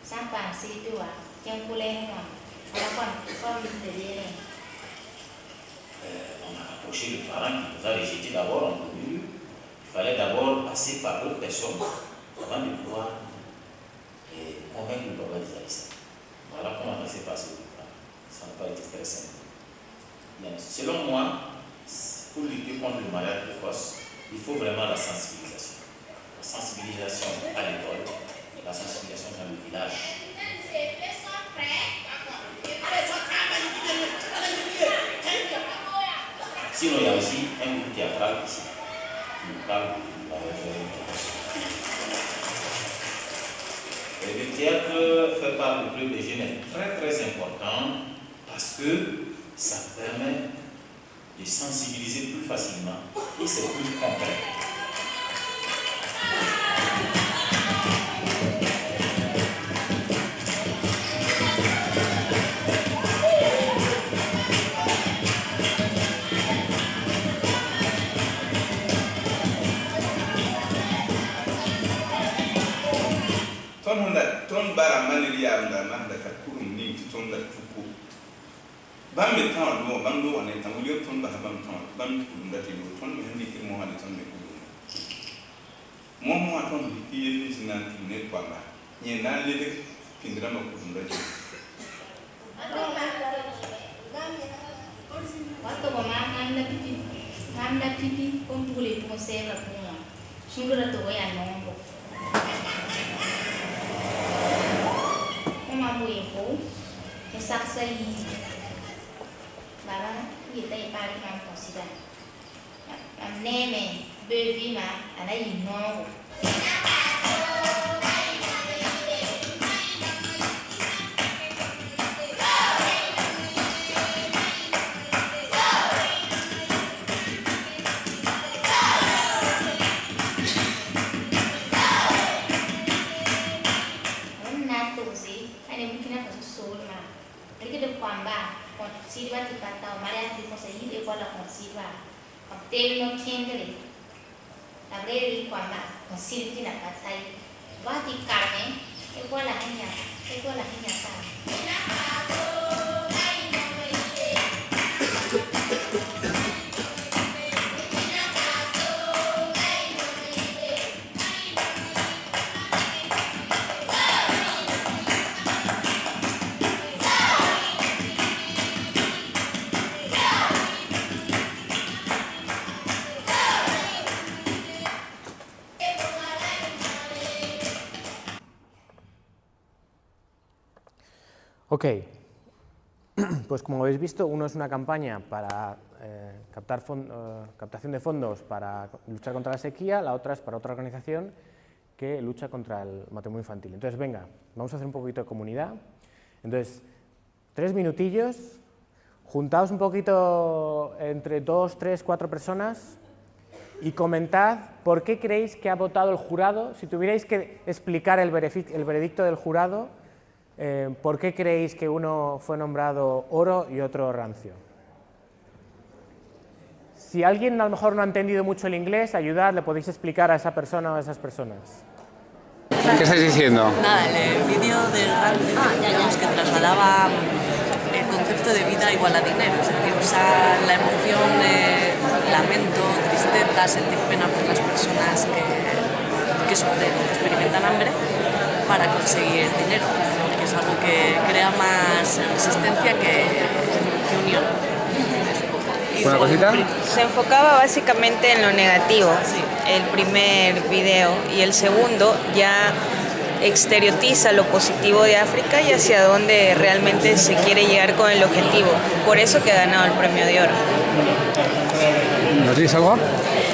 Sans penser, tu vois, qu'un poulet, on a pas de l'air. On a approché le parent qui nous a rejeté d'abord en commune. Il fallait d'abord passer par d'autres personnes avant de pouvoir convaincre le papa des Alissa. Voilà comment ça s'est passé. Ça n'a pas été très simple. Mais selon moi, pour lutter contre le mariage précoce, il faut vraiment la sensibilisation. La sensibilisation à l'école, la sensibilisation dans le village. Sinon, il y a aussi un groupe théâtral ici qui nous parle du mariage précoce. Le théâtre fait part du club des jeunes est très très important parce que ça permet de sensibiliser plus facilement et c'est plus concret. Ton bara maniri ya nga manda ka kurum ni ton da fuku bam me town no bam do ane tan wuli ton ba bam town bam da ti do ton me handi ki mo hali ton me ko mo ton bi ye ni sinan ti ne kwa ba ni na le de kindra ma ko da ti waktu mamda pipi kumpuli pungosera punga suru da to ya nombo kuma mu yefo saksa yi baba yi tai pari kan consider am neme bevi ma ana yi nombo sirva ti kata mare ti conseguir igual a con sirva hotel no tiene la breve cuando consirve la kata va ti carne igual a genia sa Ok, pues como habéis visto, uno es una campaña para captación de fondos para luchar contra la sequía, la otra es para otra organización que lucha contra el matrimonio infantil. Entonces, venga, vamos a hacer un poquito de comunidad. Entonces, 3 minutillos, juntaos un poquito entre 2, 3, 4 personas y comentad por qué creéis que ha votado el jurado. Si tuvierais que explicar el veredicto del jurado, ¿por qué creéis que uno fue nombrado oro y otro rancio? Si alguien a lo mejor no ha entendido mucho el inglés, ayudad, le podéis explicar a esa persona o a esas personas. ¿Qué estáis diciendo? Nada, el vídeo del rancio, digamos que trasladaba el concepto de vida igual a dinero, es decir, usar la emoción de lamento, tristeza, sentir pena por las personas que sufren o experimentan hambre para conseguir dinero. Es algo que crea más resistencia que unión. ¿Una cosita? Se enfocaba básicamente en lo negativo, el primer video, y el segundo ya exterioriza lo positivo de África y hacia dónde realmente se quiere llegar con el objetivo. Por eso que ha ganado el premio de oro. ¿Nos dices algo?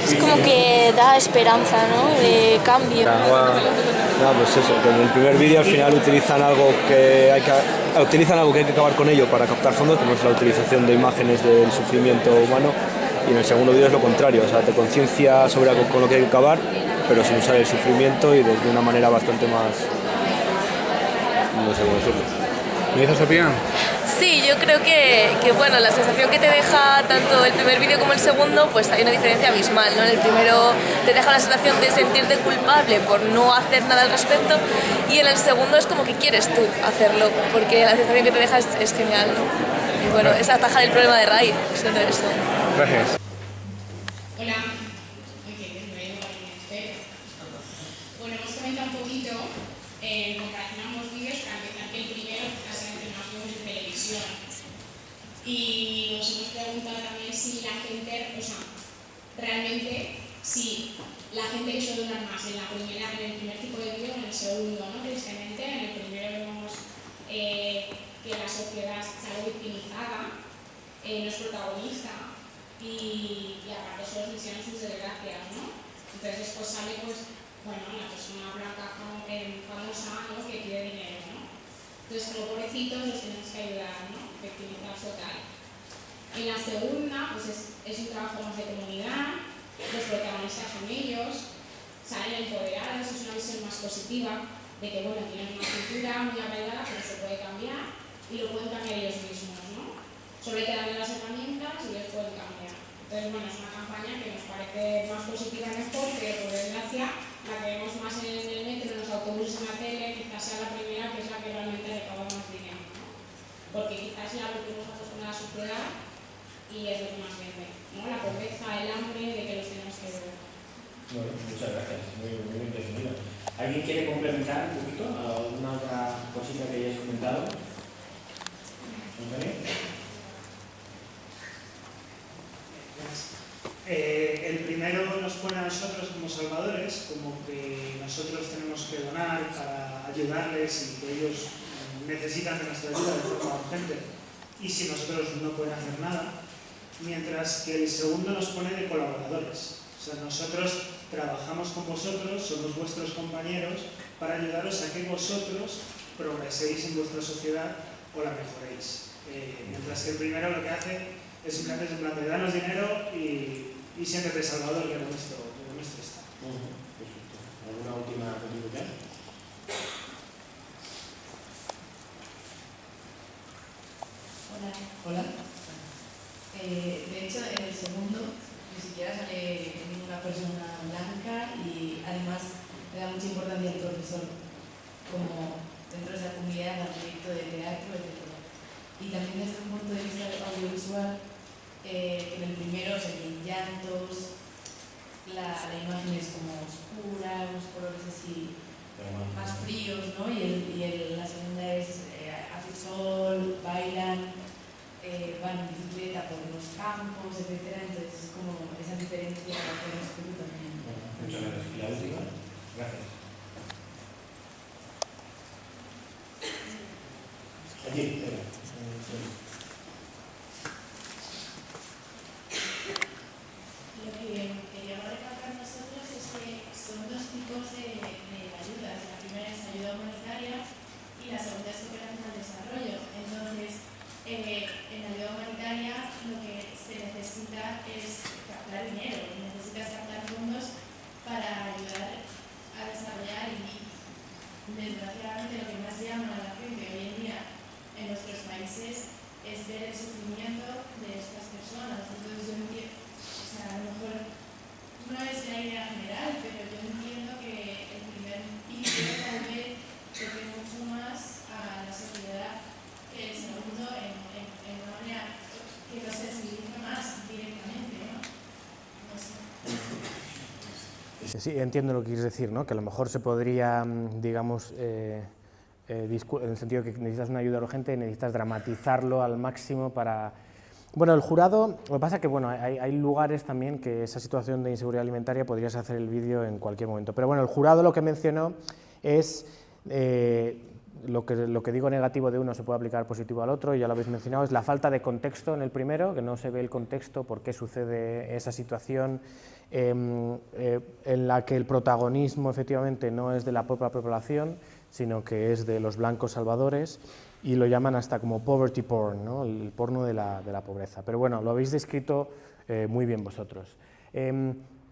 Es como que da esperanza, ¿no? De cambio. No, pues eso, que en el primer vídeo al final utilizan algo que hay que acabar con ello para captar fondos, como es la utilización de imágenes del sufrimiento humano, y en el segundo vídeo es lo contrario, o sea, te conciencia sobre algo con lo que hay que acabar, pero sin usar el sufrimiento y desde una manera bastante más, no sé cómo decirlo. ¿Me dices opinión? Sí, yo creo que bueno, la sensación que te deja tanto el primer vídeo como el segundo, pues hay una diferencia abismal, ¿no? En el primero te deja la sensación de sentirte culpable por no hacer nada al respecto, y en el segundo es como que quieres tú hacerlo, porque la sensación que te deja es genial, ¿no? Y bueno, es atajar el problema de raíz, sobre eso. Gracias. Hola. Bueno, hemos comentado un poquito en comparación a ambos vídeos para empezar que el primero básicamente más vemos en televisión. Y nos hemos preguntado también si la gente, o sea, realmente si la gente que suele donar más en el primer tipo de vídeo o en el segundo, ¿no? Tristemente, en el primero vemos que la sociedad se ha victimizada, no es protagonista y aparte solo se mencionan sus desgracias, ¿no? Entonces después sale, pues, bueno, la persona blanca famosa, ¿no? Que quiere dinero, ¿no? Entonces, como pobrecitos, los tenemos que ayudar, ¿no? Victimizar total. En la segunda, pues es un trabajo más de comunidad, los protagonistas son ellos, salen empoderados, es una visión más positiva de que, bueno, tienen una cultura muy arraigada, pero se puede cambiar y lo pueden cambiar ellos mismos, ¿no? Solo hay que darle las herramientas y ellos pueden cambiar. Entonces, bueno, es una campaña que nos parece más positiva y mejor, pero por desgracia la que vemos más en el metro, en los autobuses, en la tele, quizás sea la primera, que es la que realmente recauda más dinero, ¿no? Porque quizás la última persona explorar y es lo que más vende, ¿no? La pobreza, el hambre, de que los tenemos que ver. Bueno, muchas gracias, muy bien definido. ¿Alguien quiere complementar un poquito alguna otra cosita que hayáis comentado? El primero nos pone a nosotros como salvadores, como que nosotros tenemos que donar para ayudarles y que ellos necesitan de nuestra ayuda de forma urgente, y si nosotros no pueden hacer nada, mientras que el segundo nos pone de colaboradores. O sea, nosotros trabajamos con vosotros, somos vuestros compañeros, para ayudaros a que vosotros progreséis en vuestra sociedad o la mejoréis. Mientras que el primero lo que hace es simplemente en plan de darnos dinero y siéntete salvador, que lo nuestro está. Perfecto. ¿Alguna última contribución? Hola. De hecho, en el segundo ni siquiera sale ninguna persona blanca y además le da mucha importancia al profesor como dentro de esa comunidad, al proyecto de teatro, etc. Y también desde un punto de vista audiovisual, en el primero se ven llantos, la imagen es como oscura, unos colores así más fríos, ¿no? Y la segunda es hace sol, bailan, van en bicicleta por los campos, etc. Entonces es como esa diferencia que nos preocupa también. Muchas gracias. ¿Y la última? Gracias. Allí, Lo que queríamos recalcar nosotros es que son dos tipos de ayudas. La primera es ayuda humanitaria y la segunda es cooperación al desarrollo. Entonces, en ayuda humanitaria lo que se necesita es captar dinero, necesitas captar fondos para ayudar a desarrollar y desgraciadamente lo que más llama a la gente hoy en día en nuestros países es ver el sufrimiento de estas personas. Entonces yo entiendo, o sea, a lo mejor no es la idea general, pero yo entiendo que el primer vídeo tal vez toque mucho más a la sociedad que el segundo en una manera que nos sensibiliza más directamente, ¿no? No sé. Sí, entiendo lo que quieres decir, ¿no? Que a lo mejor se podría, digamos, en el sentido de que necesitas una ayuda urgente, necesitas dramatizarlo al máximo para... Bueno, el jurado, lo que pasa es que bueno, hay lugares también que esa situación de inseguridad alimentaria podrías hacer el vídeo en cualquier momento, pero bueno, el jurado lo que mencionó es lo que digo negativo de uno se puede aplicar positivo al otro, ya lo habéis mencionado, es la falta de contexto en el primero, que no se ve el contexto, por qué sucede esa situación en la que el protagonismo efectivamente no es de la propia población, sino que es de los blancos salvadores, y lo llaman hasta como poverty porn, ¿no? El porno de la pobreza. Pero bueno, lo habéis descrito muy bien vosotros.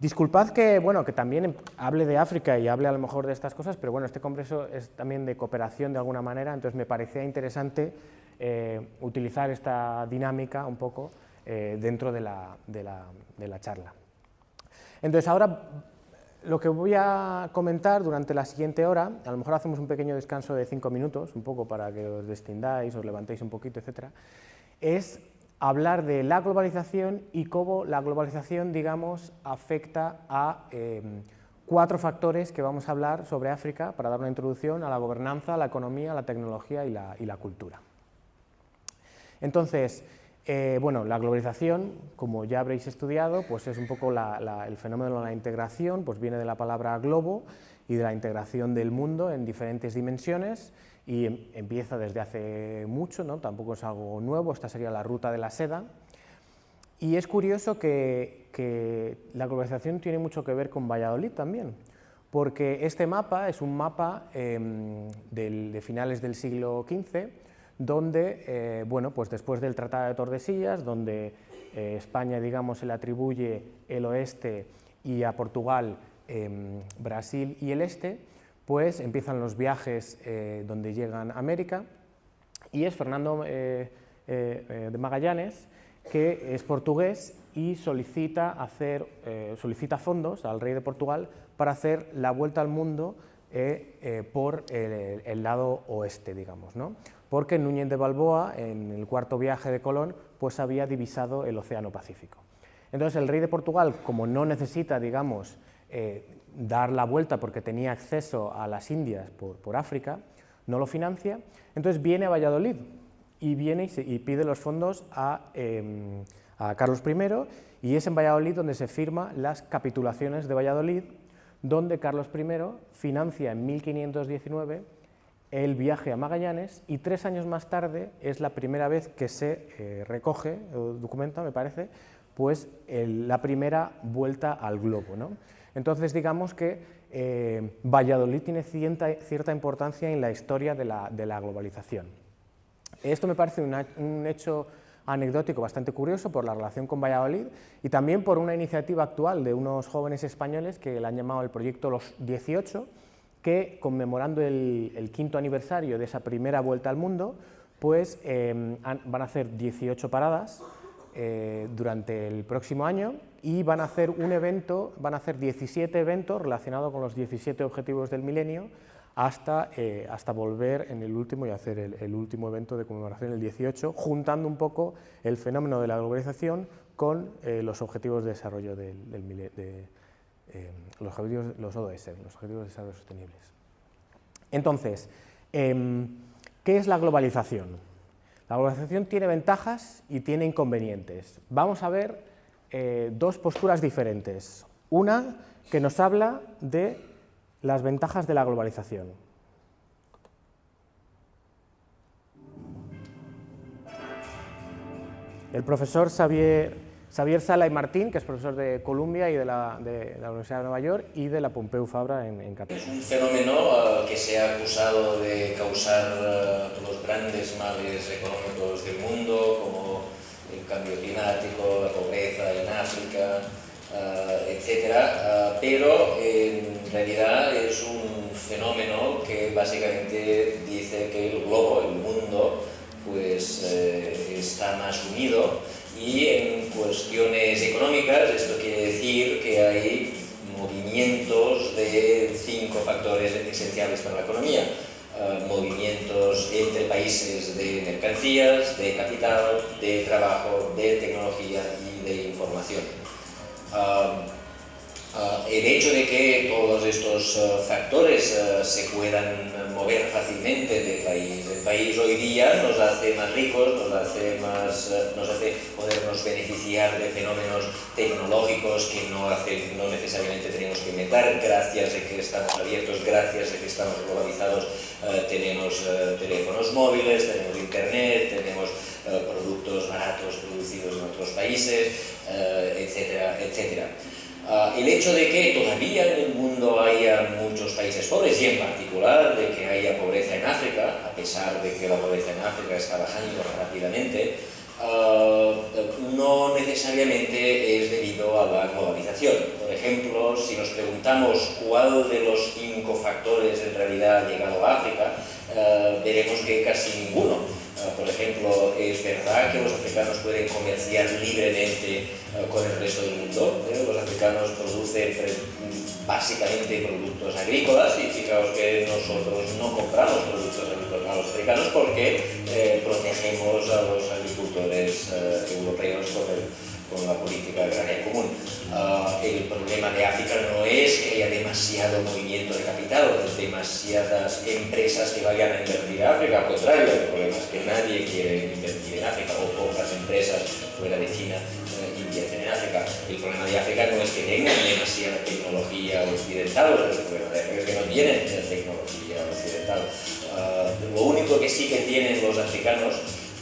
Disculpad que, bueno, que también hable de África y hable a lo mejor de estas cosas, pero bueno, este congreso es también de cooperación de alguna manera, entonces me parecía interesante utilizar esta dinámica un poco dentro de la charla. Entonces ahora lo que voy a comentar durante la siguiente hora, a lo mejor hacemos un pequeño descanso de 5 minutos, un poco para que os destindáis, os levantéis un poquito, etcétera, es hablar de la globalización y cómo la globalización, digamos, afecta a 4 factores que vamos a hablar sobre África para dar una introducción a la gobernanza, la economía, la tecnología y la cultura. Entonces, bueno, la globalización, como ya habréis estudiado, pues es un poco el fenómeno de la integración, pues viene de la palabra globo y de la integración del mundo en diferentes dimensiones, y empieza desde hace mucho, ¿no? Tampoco es algo nuevo, esta sería la ruta de la seda. Y es curioso que la globalización tiene mucho que ver con Valladolid también, porque este mapa es un mapa de finales del siglo XV, donde, bueno, pues después del Tratado de Tordesillas, donde España, digamos, se le atribuye el oeste y a Portugal Brasil y el este, pues empiezan los viajes donde llegan a América, y es Fernando de Magallanes, que es portugués y solicita fondos al rey de Portugal para hacer la vuelta al mundo por el lado oeste, digamos, ¿no? Porque Núñez de Balboa, en el cuarto viaje de Colón, pues había divisado el Océano Pacífico. Entonces el rey de Portugal, como no necesita, digamos, dar la vuelta porque tenía acceso a las Indias por África, no lo financia, entonces viene a Valladolid y viene y pide los fondos a Carlos I, y es en Valladolid donde se firman las capitulaciones de Valladolid, donde Carlos I financia en 1519 el viaje a Magallanes, y 3 años más tarde es la primera vez que se recoge, o documenta, me parece, pues la primera vuelta al globo, ¿no? Entonces, digamos que Valladolid tiene cierta importancia en la historia de la globalización. Esto me parece un hecho anecdótico bastante curioso por la relación con Valladolid y también por una iniciativa actual de unos jóvenes españoles que la han llamado el Proyecto Los 18, que, conmemorando el 5º aniversario de esa primera vuelta al mundo, pues van a hacer 18 paradas durante el próximo año, y van a hacer un evento, van a hacer 17 eventos relacionados con los 17 objetivos del milenio hasta volver en el último y hacer el último evento de conmemoración, el 18, juntando un poco el fenómeno de la globalización con los objetivos de desarrollo los ODS, los Objetivos de Desarrollo Sostenibles. Entonces, ¿qué es la globalización? La globalización tiene ventajas y tiene inconvenientes. Vamos a ver dos posturas diferentes. Una que nos habla de las ventajas de la globalización. El profesor Xavier Sala y Martín, que es profesor de Columbia y de la Universidad de Nueva York, y de la Pompeu Fabra en Cataluña. Es un fenómeno que se ha acusado de causar los grandes males económicos del mundo, como el cambio climático, la pobreza en África, etc. Pero en realidad es un fenómeno que básicamente dice que el globo, el mundo, pues está más unido, y en cuestiones económicas esto quiere decir que hay movimientos de 5 factores esenciales para la economía. Movimientos entre países de mercancías, de capital, de trabajo, de tecnología y de información. El hecho de que todos estos factores se puedan mover fácilmente de país en país hoy día nos hace más ricos, nos hace podernos beneficiar de fenómenos tecnológicos que no necesariamente tenemos que inventar. Gracias a que estamos abiertos, gracias a que estamos globalizados, tenemos teléfonos móviles, tenemos internet, tenemos productos baratos producidos en otros países, etcétera, etcétera. El hecho de que todavía en el mundo haya muchos países pobres, y en particular de que haya pobreza en África, a pesar de que la pobreza en África está bajando rápidamente, no necesariamente es debido a la globalización. Por ejemplo, si nos preguntamos cuál de los 5 factores en realidad ha llegado a África, veremos que casi ninguno. Por ejemplo, es verdad que los africanos pueden comerciar libremente con el resto del mundo. Los africanos producen básicamente productos agrícolas, y fijaos que nosotros no compramos productos agrícolas a los africanos porque protegemos a los agricultores europeos con la política agraria común. El problema de África no es que haya demasiado movimiento de capital, demasiadas empresas que vayan a invertir en África. Al contrario, el problema es que nadie quiere invertir en África, o pocas empresas fuera de China invierten en África. El problema de África no es que tengan demasiada tecnología occidental, el problema de África es que no tienen tecnología occidental. Lo único que sí que tienen los africanos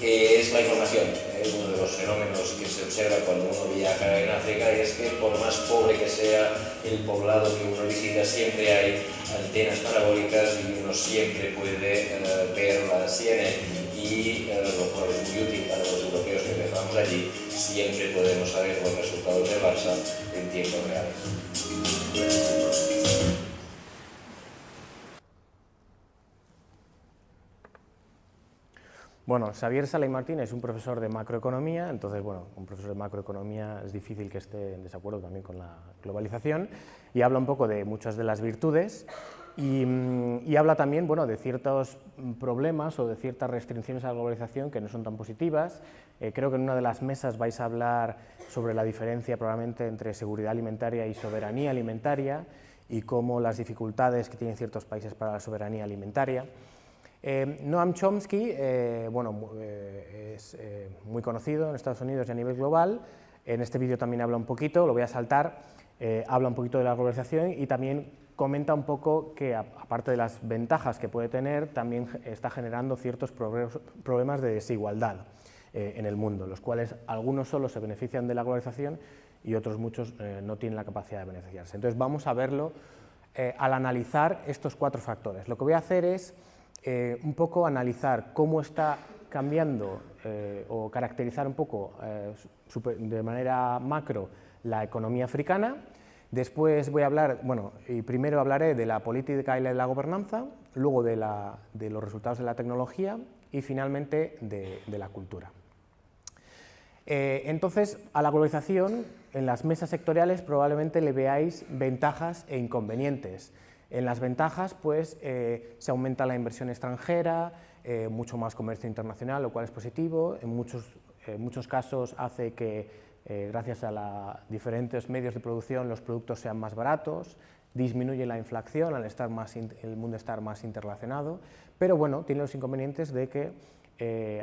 es la información. Uno de los fenómenos que se observa cuando uno viaja en África es que por más pobre que sea el poblado que uno visita, siempre hay antenas parabólicas y uno siempre puede ver la CNN, y lo cual es muy útil para los europeos que viajamos allí. Siempre podemos saber los resultados del Barça en tiempo real. Bueno, Xavier Sala y Martín es un profesor de macroeconomía, entonces, bueno, un profesor de macroeconomía es difícil que esté en desacuerdo también con la globalización, y habla un poco de muchas de las virtudes, Y habla también, bueno, de ciertos problemas o de ciertas restricciones a la globalización que no son tan positivas. Creo que en una de las mesas vais a hablar sobre la diferencia probablemente entre seguridad alimentaria y soberanía alimentaria y cómo las dificultades que tienen ciertos países para la soberanía alimentaria. Noam Chomsky es muy conocido en Estados Unidos y a nivel global. En este vídeo también habla un poquito, lo voy a saltar, habla un poquito de la globalización y también comenta un poco que, aparte de las ventajas que puede tener, también está generando ciertos problemas de desigualdad en el mundo, los cuales algunos solo se benefician de la globalización y otros muchos no tienen la capacidad de beneficiarse. Entonces vamos a verlo al analizar estos 4 factores. Lo que voy a hacer es un poco analizar cómo está cambiando o caracterizar un poco de manera macro la economía africana. Después voy a hablar, y primero hablaré de la política y de la gobernanza, luego de los resultados de la tecnología y finalmente de la cultura. Entonces, a la globalización, en las mesas sectoriales probablemente le veáis ventajas e inconvenientes. En las ventajas, pues, se aumenta la inversión extranjera, mucho más comercio internacional, lo cual es positivo. En muchos casos hace que gracias a los diferentes medios de producción los productos sean más baratos, disminuye la inflación al estar el mundo estar más interrelacionado, pero bueno, tiene los inconvenientes de que,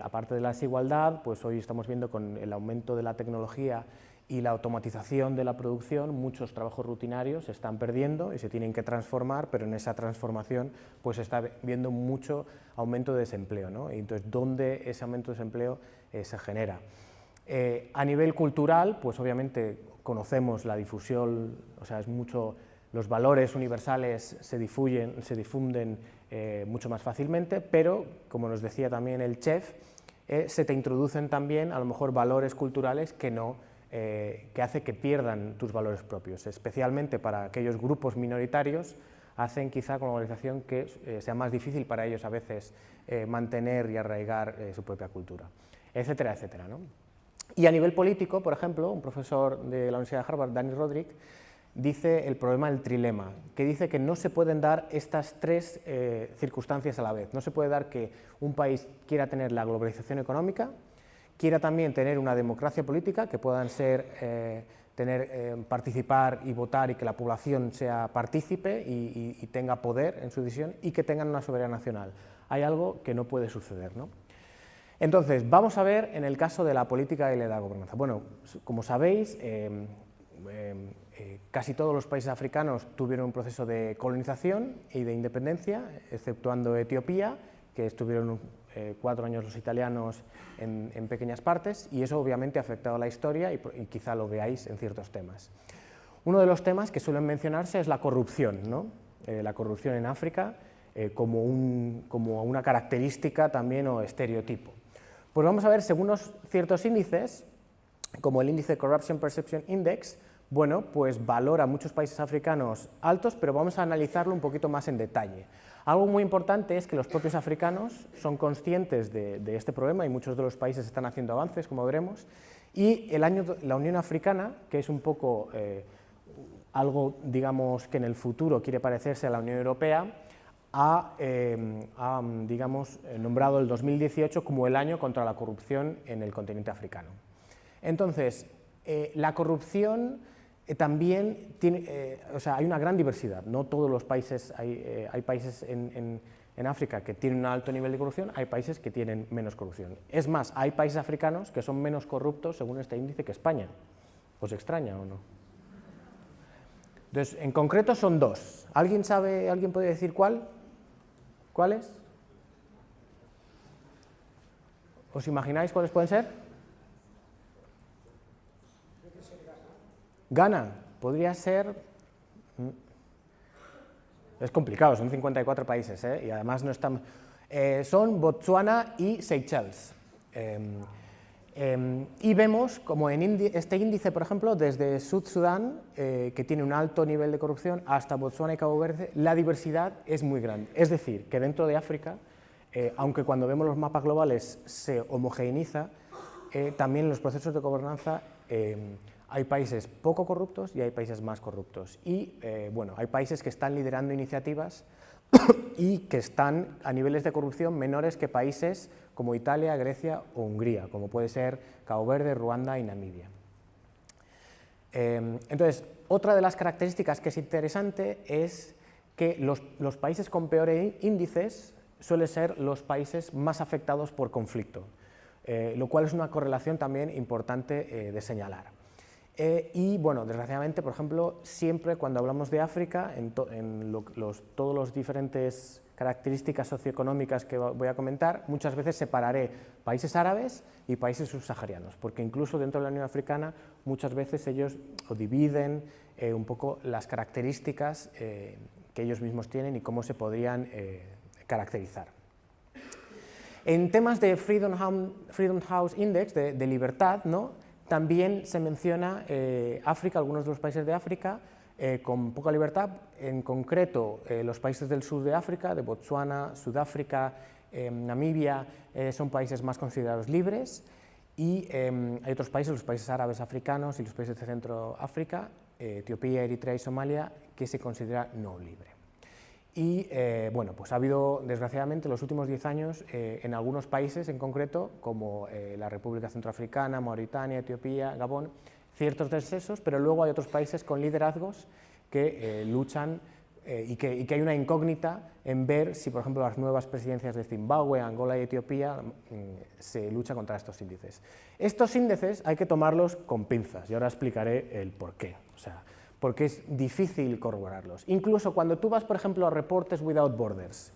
aparte de la desigualdad, pues hoy estamos viendo con el aumento de la tecnología y la automatización de la producción, muchos trabajos rutinarios se están perdiendo y se tienen que transformar, pero en esa transformación pues se está viendo mucho aumento de desempleo, ¿no? Y entonces, ¿dónde ese aumento de desempleo se genera? A nivel cultural, pues obviamente conocemos la difusión, o sea, los valores universales se difunden mucho más fácilmente, pero, como nos decía también el chef, se te introducen también a lo mejor valores culturales que hace que pierdan tus valores propios, especialmente para aquellos grupos minoritarios, hacen quizá con la globalización que sea más difícil para ellos a veces mantener y arraigar su propia cultura, etcétera, etcétera, ¿no? Y a nivel político, por ejemplo, un profesor de la Universidad de Harvard, Danny Roderick, dice el problema del trilema, que dice que no se pueden dar estas 3 circunstancias a la vez. No se puede dar que un país quiera tener la globalización económica, quiera también tener una democracia política, que puedan participar y votar y que la población sea partícipe y tenga poder en su decisión, y que tengan una soberanía nacional. Hay algo que no puede suceder, ¿no? Entonces, vamos a ver en el caso de la política y de la gobernanza. Bueno, como sabéis, casi todos los países africanos tuvieron un proceso de colonización y de independencia, exceptuando Etiopía, que estuvieron 4 años los italianos en pequeñas partes, y eso obviamente ha afectado a la historia y quizá lo veáis en ciertos temas. Uno de los temas que suelen mencionarse es la corrupción, ¿no? La corrupción en África como una característica también o estereotipo. Pues vamos a ver, según ciertos índices, como el índice Corruption Perception Index, bueno, pues valora muchos países africanos altos, pero vamos a analizarlo un poquito más en detalle. Algo muy importante es que los propios africanos son conscientes de este problema y muchos de los países están haciendo avances, como veremos, y la Unión Africana, que es un poco algo, digamos, que en el futuro quiere parecerse a la Unión Europea, ha nombrado el 2018 como el año contra la corrupción en el continente africano. Entonces, la corrupción también tiene, hay una gran diversidad, no todos los países, hay países en África que tienen un alto nivel de corrupción, hay países que tienen menos corrupción. Es más, hay países africanos que son menos corruptos, según este índice, que España. ¿Os extraña o no? Entonces, en concreto son 2. ¿Alguien puede decir cuáles? ¿Os imagináis cuáles pueden ser? Ghana, podría ser. Es complicado, son 54 países, y además no están. Son Botsuana y Seychelles. Y vemos como en este índice, por ejemplo, desde Sudán, que tiene un alto nivel de corrupción, hasta Botsuana y Cabo Verde, la diversidad es muy grande. Es decir, que dentro de África, aunque cuando vemos los mapas globales se homogeneiza, también en los procesos de gobernanza hay países poco corruptos y hay países más corruptos. Y bueno, hay países que están liderando iniciativas y que están a niveles de corrupción menores que países como Italia, Grecia o Hungría, como puede ser Cabo Verde, Ruanda y Namibia. Entonces, otra de las características que es interesante es que los países con peores índices suelen ser los países más afectados por conflicto, lo cual es una correlación también importante de señalar. Y bueno, desgraciadamente, por ejemplo, siempre cuando hablamos de África, todos los diferentes características socioeconómicas que voy a comentar, muchas veces separaré países árabes y países subsaharianos, porque incluso dentro de la Unión Africana muchas veces ellos dividen un poco las características que ellos mismos tienen y cómo se podrían caracterizar. En temas de Freedom House Index, de libertad, ¿no?, también se menciona África, algunos de los países de África, con poca libertad, en concreto los países del sur de África, de Botsuana, Sudáfrica, Namibia, son países más considerados libres, y hay otros países, los países árabes africanos y los países de Centro África, Etiopía, Eritrea y Somalia, que se considera no libre. Y bueno, pues ha habido, desgraciadamente, en los últimos 10 años, en algunos países en concreto, como la República Centroafricana, Mauritania, Etiopía, Gabón, ciertos descensos, pero luego hay otros países con liderazgos que luchan y que hay una incógnita en ver si, por ejemplo, las nuevas presidencias de Zimbabue, Angola y Etiopía se lucha contra estos índices. Estos índices hay que tomarlos con pinzas y ahora explicaré el porqué, o sea, porque es difícil corroborarlos. Incluso cuando tú vas, por ejemplo, a Reporters Without Borders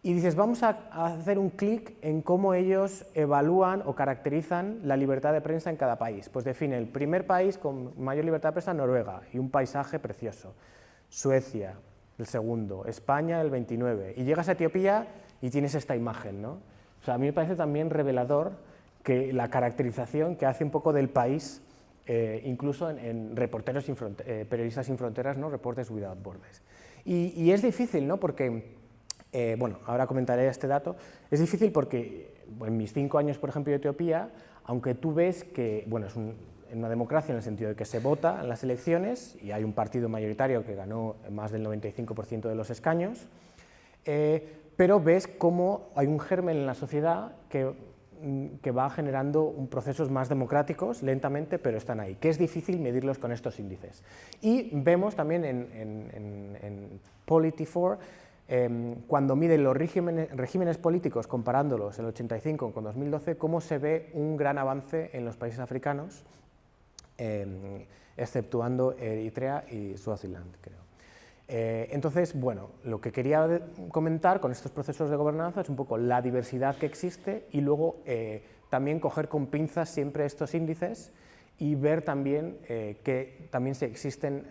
y dices, vamos a hacer un clic en cómo ellos evalúan o caracterizan la libertad de prensa en cada país. Pues define el primer país con mayor libertad de prensa, Noruega, y un paisaje precioso. Suecia, el segundo. España, el 29. Y llegas a Etiopía y tienes esta imagen, ¿no? O sea, a mí me parece también revelador que la caracterización que hace un poco del país, incluso en Reporteros sin Periodistas sin Fronteras, ¿no? Reporters Without Borders. Y es difícil, ¿no? Porque bueno, ahora comentaré este dato, es difícil porque en mis 5 años, por ejemplo, de Etiopía, aunque tú ves que, bueno, es una democracia en el sentido de que se vota en las elecciones y hay un partido mayoritario que ganó más del 95% de los escaños, pero ves cómo hay un germen en la sociedad que va generando procesos más democráticos, lentamente, pero están ahí, que es difícil medirlos con estos índices. Y vemos también en Polity4, cuando miden los regímenes políticos, comparándolos el 85 con 2012, cómo se ve un gran avance en los países africanos, exceptuando Eritrea y Swaziland, creo. Entonces, bueno, lo que quería comentar con estos procesos de gobernanza es un poco la diversidad que existe y luego también coger con pinzas siempre estos índices y ver también que también existen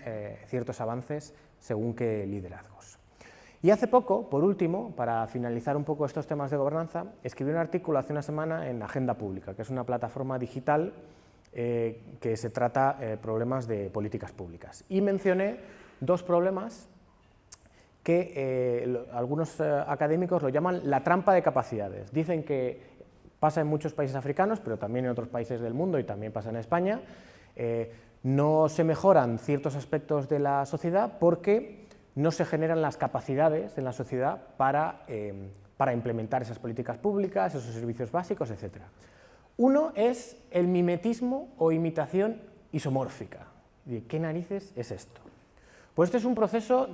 ciertos avances según qué liderazgos. Y hace poco, por último, para finalizar un poco estos temas de gobernanza, escribí un artículo hace una semana en Agenda Pública, que es una plataforma digital que se trata problemas de políticas públicas. Y mencioné 2 problemas que algunos académicos lo llaman la trampa de capacidades. Dicen que pasa en muchos países africanos, pero también en otros países del mundo y también pasa en España. No se mejoran ciertos aspectos de la sociedad porque no se generan las capacidades en la sociedad para implementar esas políticas públicas, esos servicios básicos, etc. Uno es el mimetismo o imitación isomórfica. ¿Qué narices es esto? Pues este es un proceso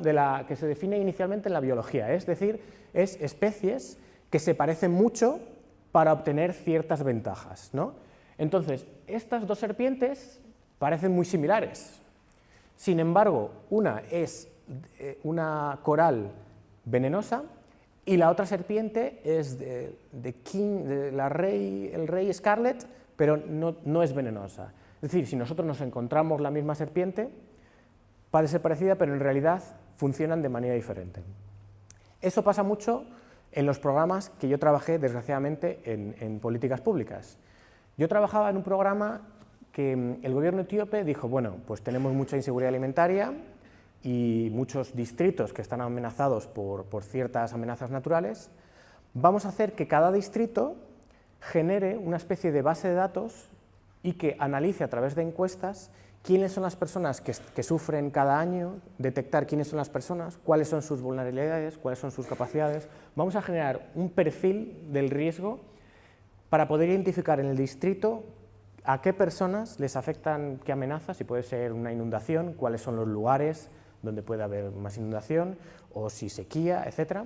que se define inicialmente en la biología, es decir, es especies que se parecen mucho para obtener ciertas ventajas, ¿no? Entonces, estas 2 serpientes parecen muy similares. Sin embargo, una es una coral venenosa y la otra serpiente es el rey Scarlet, pero no es venenosa. Es decir, si nosotros nos encontramos la misma serpiente, puede ser parecida, pero en realidad funcionan de manera diferente. Eso pasa mucho en los programas que yo trabajé, desgraciadamente, en políticas públicas. Yo trabajaba en un programa que el gobierno etíope dijo, bueno, pues tenemos mucha inseguridad alimentaria y muchos distritos que están amenazados por ciertas amenazas naturales, vamos a hacer que cada distrito genere una especie de base de datos y que analice a través de encuestas quiénes son las personas que sufren cada año, detectar quiénes son las personas, cuáles son sus vulnerabilidades, cuáles son sus capacidades. Vamos a generar un perfil del riesgo para poder identificar en el distrito a qué personas les afectan qué amenazas, si puede ser una inundación, cuáles son los lugares donde puede haber más inundación, o si sequía, etc.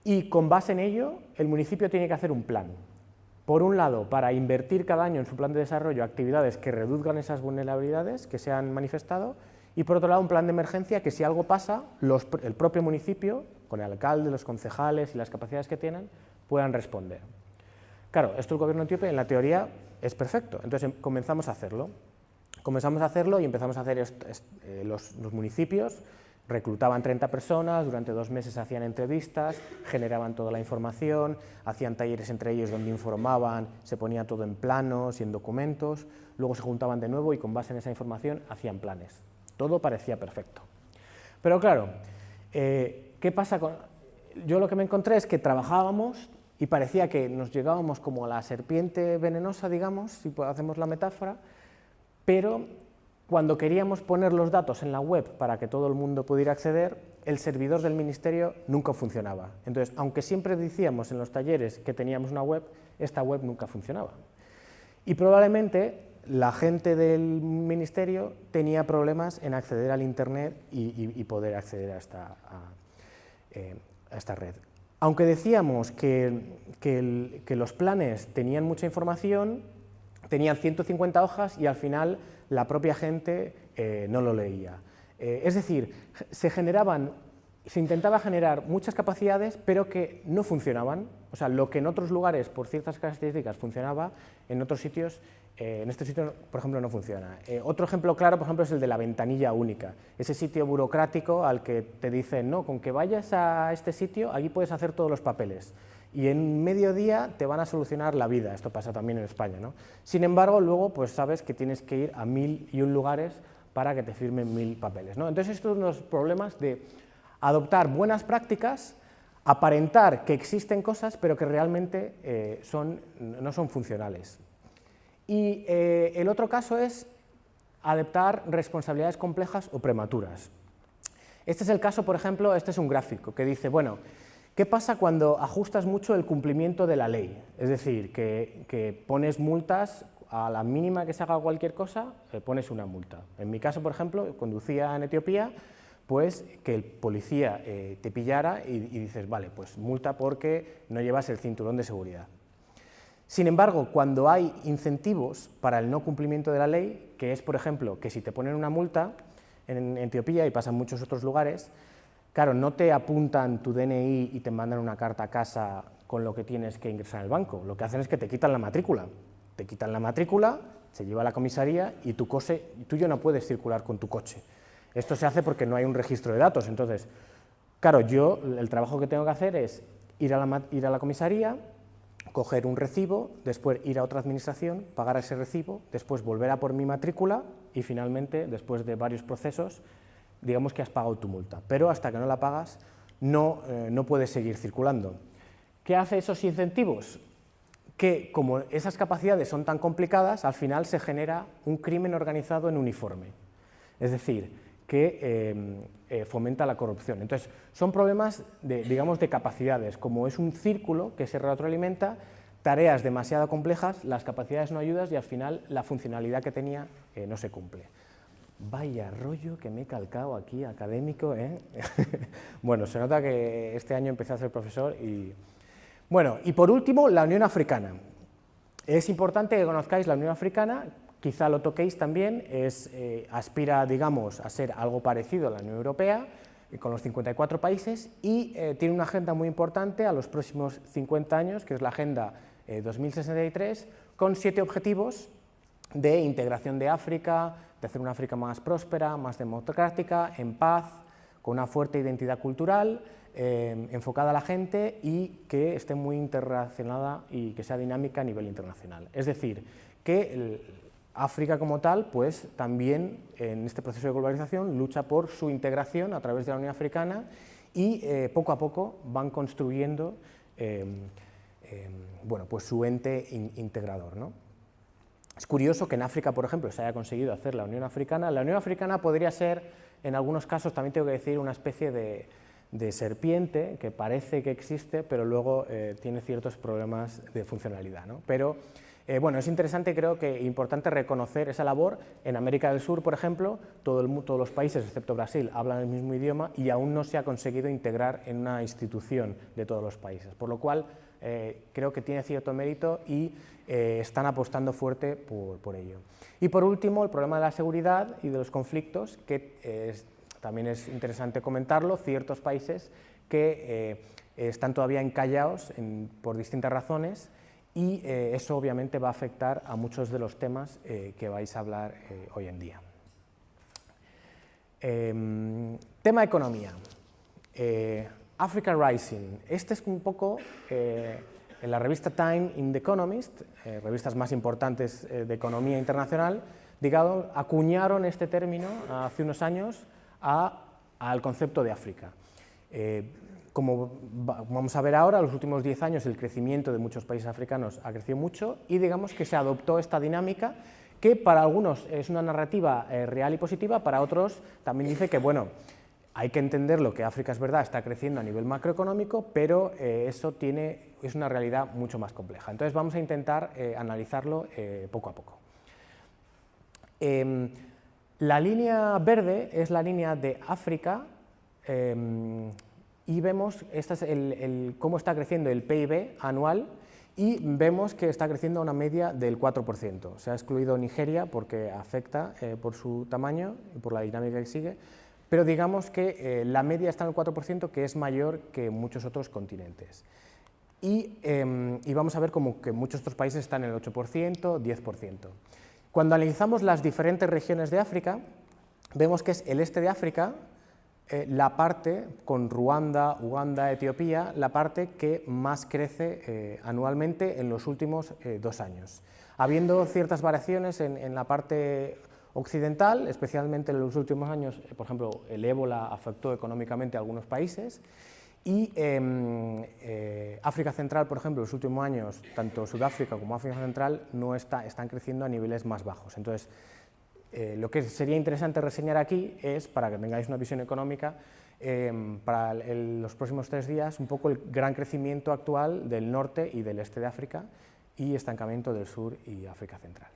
Y con base en ello, el municipio tiene que hacer un plan. Por un lado, para invertir cada año en su plan de desarrollo actividades que reduzcan esas vulnerabilidades que se han manifestado, y por otro lado, un plan de emergencia que si algo pasa, el propio municipio, con el alcalde, los concejales y las capacidades que tienen, puedan responder. Claro, esto el gobierno etíope en la teoría es perfecto, entonces comenzamos a hacerlo. Comenzamos a hacerlo y empezamos a hacer los municipios, reclutaban 30 personas, durante 2 meses hacían entrevistas, generaban toda la información, hacían talleres entre ellos donde informaban, se ponía todo en planos y en documentos, luego se juntaban de nuevo y con base en esa información hacían planes. Todo parecía perfecto. Pero claro, ¿qué pasa con...? Yo lo que me encontré es que trabajábamos y parecía que nos llegábamos como a la serpiente venenosa, digamos, si hacemos la metáfora, pero cuando queríamos poner los datos en la web para que todo el mundo pudiera acceder, el servidor del ministerio nunca funcionaba. Entonces, aunque siempre decíamos en los talleres que teníamos una web, esta web nunca funcionaba. Y probablemente la gente del ministerio tenía problemas en acceder al internet y poder acceder a esta red. Aunque decíamos que los planes tenían mucha información, tenían 150 hojas y al final la propia gente no lo leía. Es decir, se intentaba generar muchas capacidades, pero que no funcionaban. O sea, lo que en otros lugares, por ciertas características, funcionaba, en otros sitios, en este sitio, por ejemplo, no funciona. Otro ejemplo claro, por ejemplo, es el de la ventanilla única. Ese sitio burocrático al que te dicen, no, con que vayas a este sitio, allí puedes hacer todos los papeles. Y en medio día te van a solucionar la vida. Esto pasa también en España, ¿no? Sin embargo, luego pues sabes que tienes que ir a 1001 lugares para que te firmen 1000 papeles, ¿no? Entonces, estos son los problemas de adoptar buenas prácticas, aparentar que existen cosas, pero que realmente no son funcionales. Y el otro caso es adoptar responsabilidades complejas o prematuras. Este es el caso, por ejemplo, este es un gráfico que dice, bueno, ¿qué pasa cuando ajustas mucho el cumplimiento de la ley? Es decir, que pones multas, a la mínima que se haga cualquier cosa, pones una multa. En mi caso, por ejemplo, conducía en Etiopía, pues que el policía te pillara y dices, vale, pues multa porque no llevas el cinturón de seguridad. Sin embargo, cuando hay incentivos para el no cumplimiento de la ley, que es, por ejemplo, que si te ponen una multa en Etiopía y pasa en muchos otros lugares, claro, no te apuntan tu DNI y te mandan una carta a casa con lo que tienes que ingresar al banco. Lo que hacen es que te quitan la matrícula. Te quitan la matrícula, se lleva a la comisaría y tú ya no puedes circular con tu coche. Esto se hace porque no hay un registro de datos. Entonces, claro, yo el trabajo que tengo que hacer es ir a la comisaría, coger un recibo, después ir a otra administración, pagar ese recibo, después volver a por mi matrícula y finalmente, después de varios procesos, digamos que has pagado tu multa. Pero hasta que no la pagas, no puedes seguir circulando. ¿Qué hace esos incentivos? Que como esas capacidades son tan complicadas, al final se genera un crimen organizado en uniforme. Es decir, que fomenta la corrupción. Entonces, son problemas digamos, de capacidades. Como es un círculo que se retroalimenta, tareas demasiado complejas, las capacidades no ayudan y al final la funcionalidad que tenía no se cumple. Vaya rollo que me he calcado aquí, académico, ¿eh? Bueno, se nota que este año empecé a ser profesor y... Bueno, y por último, la Unión Africana. Es importante que conozcáis la Unión Africana, quizá lo toquéis también, aspira, digamos, a ser algo parecido a la Unión Europea, con los 54 países, y tiene una agenda muy importante a los próximos 50 años, que es la Agenda 2063, con 7 objetivos de integración de África, de hacer una África más próspera, más democrática, en paz, con una fuerte identidad cultural, enfocada a la gente y que esté muy interrelacionada y que sea dinámica a nivel internacional. Es decir, que África como tal, pues también en este proceso de globalización lucha por su integración a través de la Unión Africana y poco a poco van construyendo bueno, pues su ente integrador, ¿no? Es curioso que en África, por ejemplo, se haya conseguido hacer la Unión Africana. La Unión Africana podría ser, en algunos casos, también tengo que decir, una especie de serpiente que parece que existe, pero luego tiene ciertos problemas de funcionalidad, ¿no? Pero, bueno, es interesante, creo que importante reconocer esa labor. En América del Sur, por ejemplo, todos los países, excepto Brasil, hablan el mismo idioma y aún no se ha conseguido integrar en una institución de todos los países, por lo cual creo que tiene cierto mérito y están apostando fuerte por ello. Y por último, el problema de la seguridad y de los conflictos, que también es interesante comentarlo, ciertos países que están todavía encallados por distintas razones, y eso obviamente va a afectar a muchos de los temas que vais a hablar hoy en día. Tema economía. Africa Rising. Este es un poco, en la revista Time in The Economist, revistas más importantes de economía internacional, digamos, acuñaron este término hace unos años al concepto de África. Como vamos a ver ahora, en los últimos 10 años el crecimiento de muchos países africanos ha crecido mucho y digamos que se adoptó esta dinámica que para algunos es una narrativa real y positiva, para otros también dice que, bueno, hay que entender lo que África es verdad, está creciendo a nivel macroeconómico, pero eso es una realidad mucho más compleja. Entonces vamos a intentar analizarlo poco a poco. La línea verde es la línea de África, y vemos cómo está creciendo el PIB anual, y vemos que está creciendo a una media del 4%. Se ha excluido Nigeria porque afecta por su tamaño y por la dinámica que sigue, pero digamos que la media está en el 4%, que es mayor que muchos otros continentes. Y vamos a ver como que muchos otros países están en el 8%, 10%. Cuando analizamos las diferentes regiones de África, vemos que es el este de África, la parte, con Ruanda, Uganda, Etiopía, la parte que más crece anualmente en los últimos 2 años. Habiendo ciertas variaciones en la parte occidental, especialmente en los últimos años, por ejemplo, el ébola afectó económicamente a algunos países, y África Central, por ejemplo, en los últimos años, tanto Sudáfrica como África Central están creciendo a niveles más bajos. Entonces, lo que sería interesante reseñar aquí es, para que tengáis una visión económica, para los próximos 3 días, un poco el gran crecimiento actual del norte y del este de África y estancamiento del sur y África Central.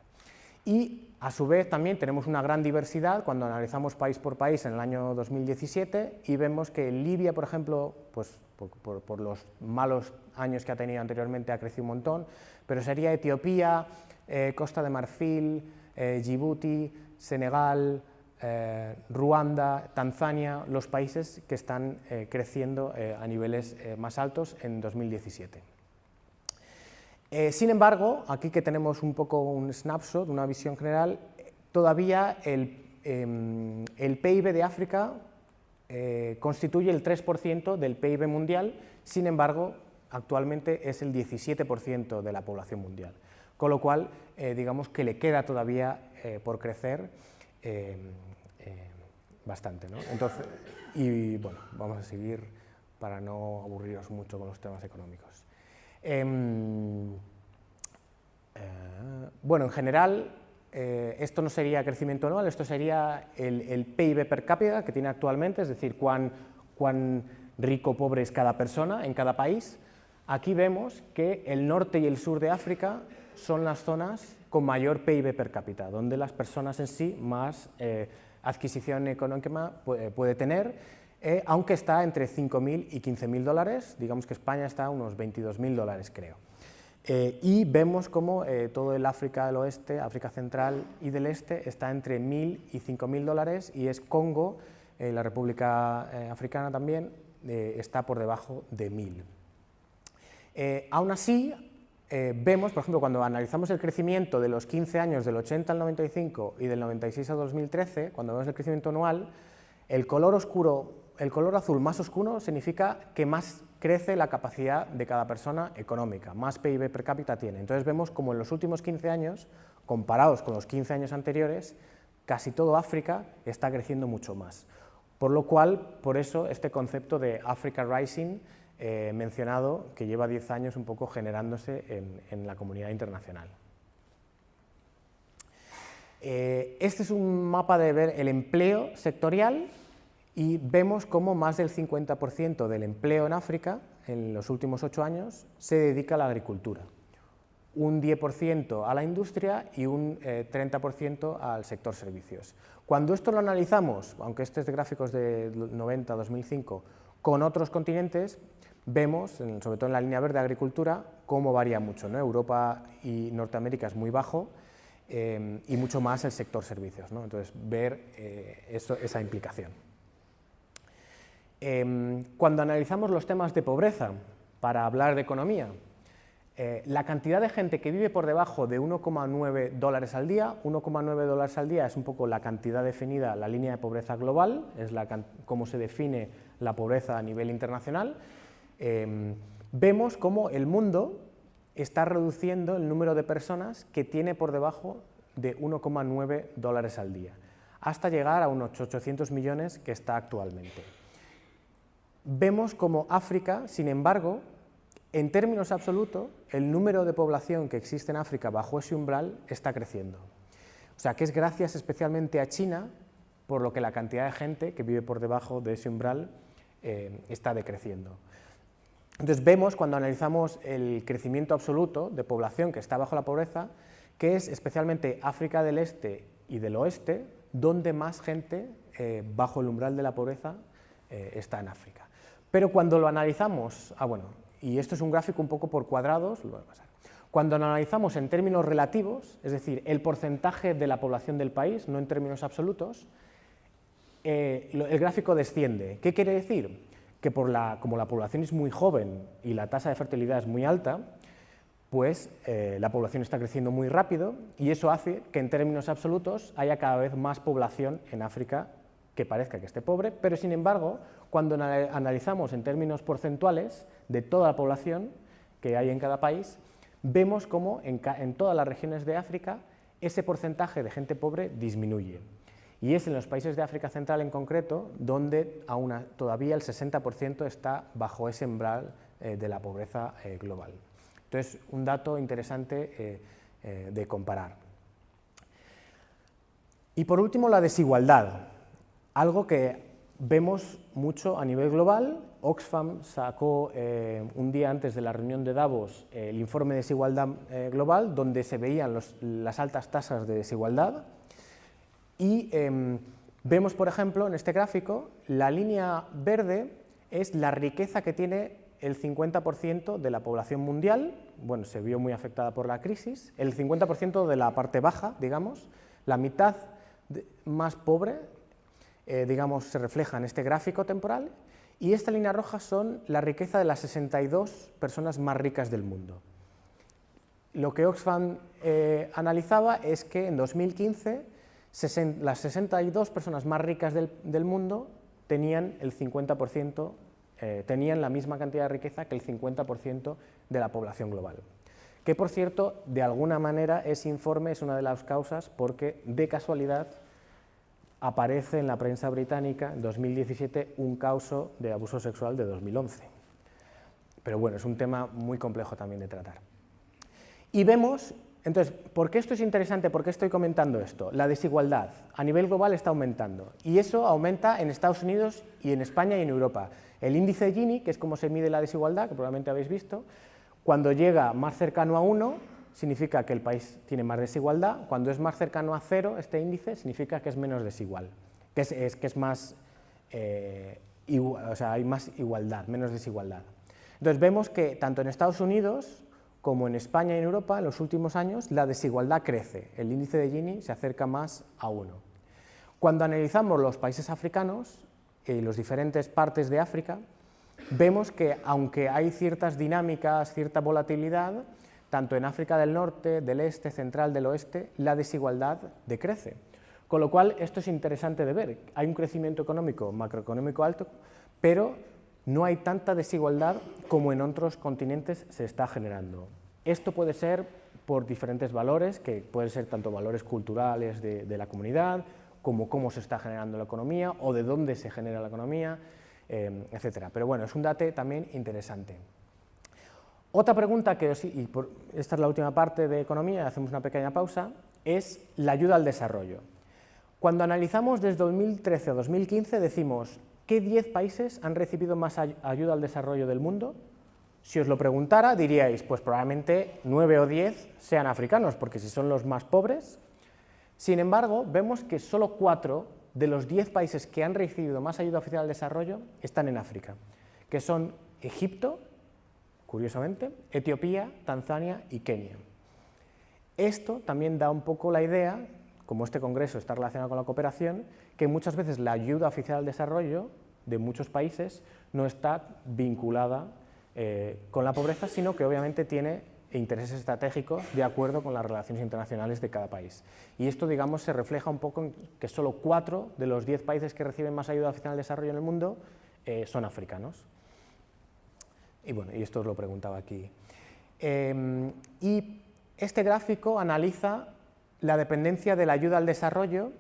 Y, a su vez, también tenemos una gran diversidad cuando analizamos país por país en el año 2017 y vemos que Libia, por ejemplo, pues, por los malos años que ha tenido anteriormente, ha crecido un montón, pero sería Etiopía, Costa de Marfil, Djibouti, Senegal, Ruanda, Tanzania, los países que están creciendo a niveles más altos en 2017. Sin embargo, aquí que tenemos un poco un snapshot, una visión general, todavía el PIB de África constituye el 3% del PIB mundial, sin embargo, actualmente es el 17% de la población mundial. Con lo cual, digamos que le queda todavía por crecer bastante, ¿no? Entonces, y bueno, vamos a seguir para no aburriros mucho con los temas económicos. Bueno, en general, esto no sería crecimiento anual, esto sería el PIB per cápita que tiene actualmente, es decir, cuán rico o pobre es cada persona en cada país. Aquí vemos que el norte y el sur de África son las zonas con mayor PIB per cápita, donde las personas en sí más adquisición económica puede tener, aunque está entre 5.000 y 15.000 dólares, digamos que España está a unos 22.000 dólares, creo. Y vemos como todo el África del oeste, África central y del este está entre 1.000 y 5.000 dólares, y es Congo, la República Africana también, está por debajo de 1.000. Aún así, vemos, por ejemplo, cuando analizamos el crecimiento de los 15 años, del 80 al 95 y del 96 al 2013, cuando vemos el crecimiento anual, el color azul más oscuro significa que más crece la capacidad de cada persona económica, más PIB per cápita tiene. Entonces vemos como en los últimos 15 años, comparados con los 15 años anteriores, casi todo África está creciendo mucho más. Por lo cual, por eso, este concepto de Africa Rising mencionado, que lleva 10 años un poco generándose en la comunidad internacional. Este es un mapa de ver el empleo sectorial y vemos cómo más del 50% del empleo en África en los últimos 8 años se dedica a la agricultura. Un 10% a la industria y un 30% al sector servicios. Cuando esto lo analizamos, aunque este es de gráficos de 90-2005, con otros continentes, vemos, sobre todo en la línea verde de agricultura, cómo varía mucho, ¿no? Europa y Norteamérica es muy bajo y mucho más el sector servicios, ¿no? Entonces, ver esa implicación. Cuando analizamos los temas de pobreza, para hablar de economía, la cantidad de gente que vive por debajo de 1,9 dólares al día, 1,9 dólares al día es un poco la cantidad definida, la línea de pobreza global, es cómo se define la pobreza a nivel internacional. Vemos cómo el mundo está reduciendo el número de personas que tiene por debajo de 1,9 dólares al día, hasta llegar a unos 800 millones que está actualmente. Vemos cómo África, sin embargo, en términos absolutos, el número de población que existe en África bajo ese umbral está creciendo. O sea, que es gracias especialmente a China, por lo que la cantidad de gente que vive por debajo de ese umbral está decreciendo. Entonces vemos, cuando analizamos el crecimiento absoluto de población que está bajo la pobreza, que es especialmente África del Este y del Oeste, donde más gente bajo el umbral de la pobreza está en África. Pero cuando lo analizamos, y esto es un gráfico un poco por cuadrados, lo voy a pasar. Cuando lo analizamos en términos relativos, es decir, el porcentaje de la población del país, no en términos absolutos, el gráfico desciende. ¿Qué quiere decir? Que como la población es muy joven y la tasa de fertilidad es muy alta, pues la población está creciendo muy rápido y eso hace que en términos absolutos haya cada vez más población en África que parezca que esté pobre, pero sin embargo, cuando analizamos en términos porcentuales de toda la población que hay en cada país, vemos cómo en todas las regiones de África ese porcentaje de gente pobre disminuye. Y es en los países de África Central en concreto donde todavía el 60% está bajo ese umbral de la pobreza global. Entonces, un dato interesante de comparar. Y por último, la desigualdad, algo que vemos mucho a nivel global. Oxfam sacó un día antes de la reunión de Davos el informe de desigualdad global, donde se veían las altas tasas de desigualdad. Y vemos, por ejemplo, en este gráfico, la línea verde es la riqueza que tiene el 50% de la población mundial, bueno, se vio muy afectada por la crisis, el 50% de la parte baja, digamos, la mitad más pobre, digamos, se refleja en este gráfico temporal, y esta línea roja son la riqueza de las 62 personas más ricas del mundo. Lo que Oxfam analizaba es que en 2015 las 62 personas más ricas del mundo tenían el 50%, tenían la misma cantidad de riqueza que el 50% de la población global. Que, por cierto, de alguna manera ese informe es una de las causas porque, de casualidad, aparece en la prensa británica en 2017 un caso de abuso sexual de 2011. Pero bueno, es un tema muy complejo también de tratar. Y vemos, entonces, ¿por qué esto es interesante? ¿Por qué estoy comentando esto? La desigualdad a nivel global está aumentando y eso aumenta en Estados Unidos y en España y en Europa. El índice Gini, que es como se mide la desigualdad, que probablemente habéis visto, cuando llega más cercano a 1, significa que el país tiene más desigualdad. Cuando es más cercano a 0, este índice, significa que es menos desigual, que es más, o sea, hay más igualdad, menos desigualdad. Entonces vemos que tanto en Estados Unidos como en España y en Europa, en los últimos años, la desigualdad crece. El índice de Gini se acerca más a 1. Cuando analizamos los países africanos y las diferentes partes de África, vemos que aunque hay ciertas dinámicas, cierta volatilidad, tanto en África del Norte, del Este, Central, del Oeste, la desigualdad decrece. Con lo cual, esto es interesante de ver. Hay un crecimiento económico, macroeconómico alto, pero no hay tanta desigualdad como en otros continentes se está generando. Esto puede ser por diferentes valores, que pueden ser tanto valores culturales de la comunidad, como cómo se está generando la economía, o de dónde se genera la economía, etc. Pero bueno, es un dato también interesante. Otra pregunta esta es la última parte de economía, hacemos una pequeña pausa. es la ayuda al desarrollo. Cuando analizamos desde 2013 a 2015 decimos, ¿qué 10 países han recibido más ayuda al desarrollo del mundo? Si os lo preguntara diríais, pues probablemente 9 o 10 sean africanos, porque si son los más pobres. Sin embargo, vemos que solo 4 de los 10 países que han recibido más ayuda oficial al desarrollo están en África, que son Egipto, curiosamente, Etiopía, Tanzania y Kenia. Esto también da un poco la idea, como este congreso está relacionado con la cooperación, que muchas veces la ayuda oficial al desarrollo de muchos países no está vinculada con la pobreza, sino que obviamente tiene intereses estratégicos de acuerdo con las relaciones internacionales de cada país. Y esto, digamos, se refleja un poco en que solo 4 de los 10 países que reciben más ayuda oficial al desarrollo en el mundo son africanos. Y bueno, y esto os lo preguntaba aquí. Y este gráfico analiza la dependencia de la ayuda al desarrollo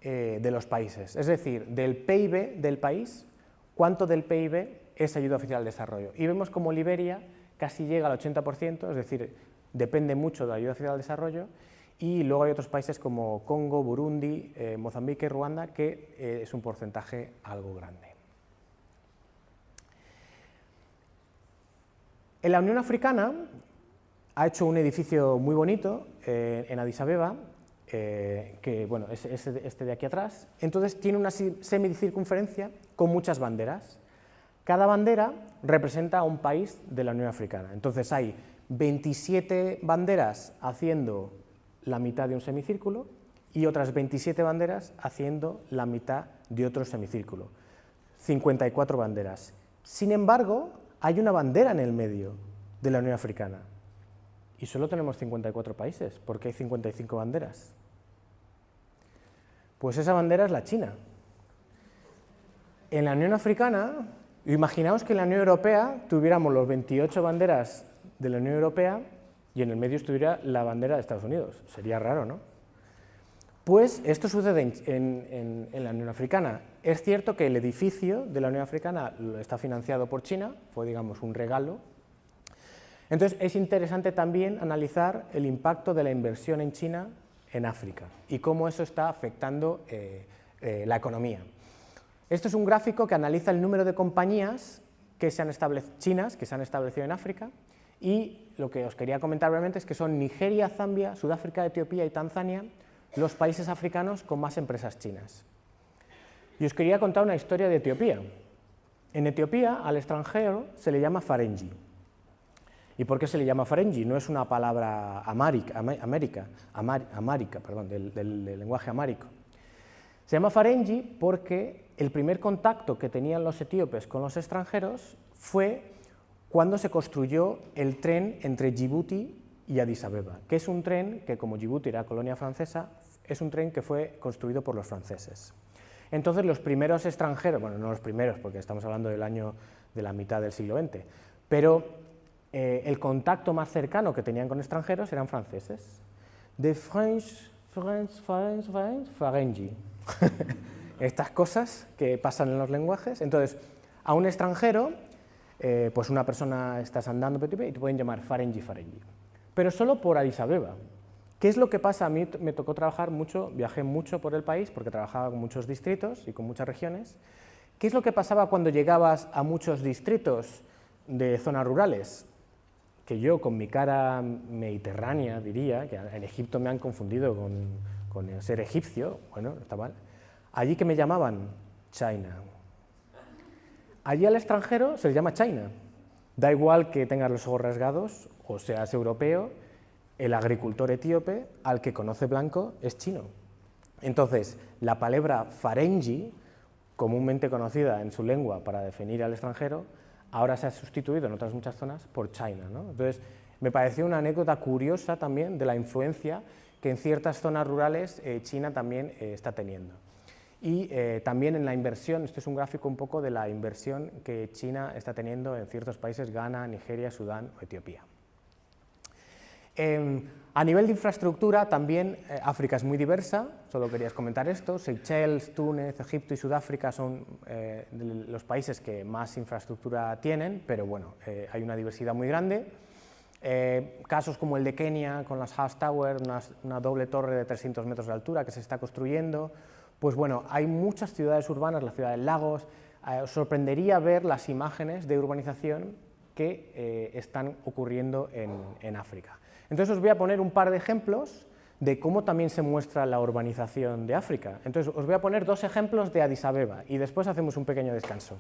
de los países, es decir, del PIB del país, cuánto del PIB es ayuda oficial al desarrollo. Y vemos como Liberia casi llega al 80%, es decir, depende mucho de la ayuda oficial al desarrollo, y luego hay otros países como Congo, Burundi, Mozambique y Ruanda, que es un porcentaje algo grande. En la Unión Africana ha hecho un edificio muy bonito en Addis Abeba, que bueno, es este de aquí atrás. Entonces tiene una semicircunferencia con muchas banderas. Cada bandera representa a un país de la Unión Africana. Entonces hay 27 banderas haciendo la mitad de un semicírculo y otras 27 banderas haciendo la mitad de otro semicírculo. 54 banderas. Sin embargo, hay una bandera en el medio de la Unión Africana. Y solo tenemos 54 países, porque hay 55 banderas. Pues esa bandera es la China. En la Unión Africana, imaginaos que en la Unión Europea tuviéramos los 28 banderas de la Unión Europea y en el medio estuviera la bandera de Estados Unidos. Sería raro, ¿no? Pues esto sucede en la Unión Africana. Es cierto que el edificio de la Unión Africana está financiado por China, fue, digamos, un regalo. Entonces, es interesante también analizar el impacto de la inversión en China en África y cómo eso está afectando la economía. Esto es un gráfico que analiza el número de compañías chinas que se han establecido en África, y lo que os quería comentar brevemente es que son Nigeria, Zambia, Sudáfrica, Etiopía y Tanzania los países africanos con más empresas chinas. Y os quería contar una historia de Etiopía. En Etiopía, al extranjero se le llama Farenji. ¿Y por qué se le llama Farenji? No es una palabra amárica, del lenguaje amárico. Se llama Farenji porque el primer contacto que tenían los etíopes con los extranjeros fue cuando se construyó el tren entre Djibouti y Addis Abeba, que es un tren que, como Djibouti era colonia francesa, es un tren que fue construido por los franceses. Entonces los primeros extranjeros, bueno, no los primeros porque estamos hablando del año de la mitad del siglo XX, pero el contacto más cercano que tenían con extranjeros eran franceses. De Farenji. Estas cosas que pasan en los lenguajes. Entonces, a un extranjero, pues una persona estás andando y te pueden llamar Farenji. Pero solo por Addis Abeba. ¿Qué es lo que pasa? A mí me tocó trabajar mucho, viajé mucho por el país porque trabajaba con muchos distritos y con muchas regiones. ¿Qué es lo que pasaba cuando llegabas a muchos distritos de zonas rurales? Que yo, con mi cara mediterránea, diría, que en Egipto me han confundido con el ser egipcio, bueno, está mal. Allí que me llamaban China. Allí al extranjero se le llama China. Da igual que tengas los ojos rasgados o seas europeo, el agricultor etíope al que conoce blanco es chino. Entonces, la palabra Farenji, comúnmente conocida en su lengua para definir al extranjero, ahora se ha sustituido en otras muchas zonas por China, ¿no? Entonces, me pareció una anécdota curiosa también de la influencia que en ciertas zonas rurales China también está teniendo. Y también en la inversión, este es un gráfico un poco de la inversión que China está teniendo en ciertos países, Ghana, Nigeria, Sudán o Etiopía. A nivel de infraestructura, también África es muy diversa, solo querías comentar esto. Seychelles, Túnez, Egipto y Sudáfrica son los países que más infraestructura tienen, pero bueno, hay una diversidad muy grande. Casos como el de Kenia, con las House Tower, una doble torre de 300 metros de altura que se está construyendo. Pues bueno, hay muchas ciudades urbanas, la ciudad de Lagos. Os sorprendería ver las imágenes de urbanización que están ocurriendo en África. Entonces os voy a poner un par de ejemplos de cómo también se muestra la urbanización de África. Entonces os voy a poner 2 ejemplos de Addis Abeba y después hacemos un pequeño descanso.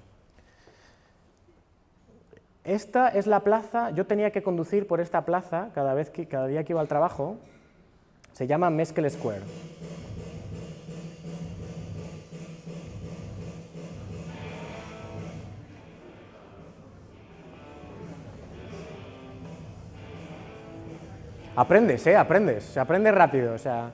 Esta es la plaza, yo tenía que conducir por esta plaza cada día que iba al trabajo. Se llama Meskel Square. Aprendes, aprendes, se aprende rápido, o sea...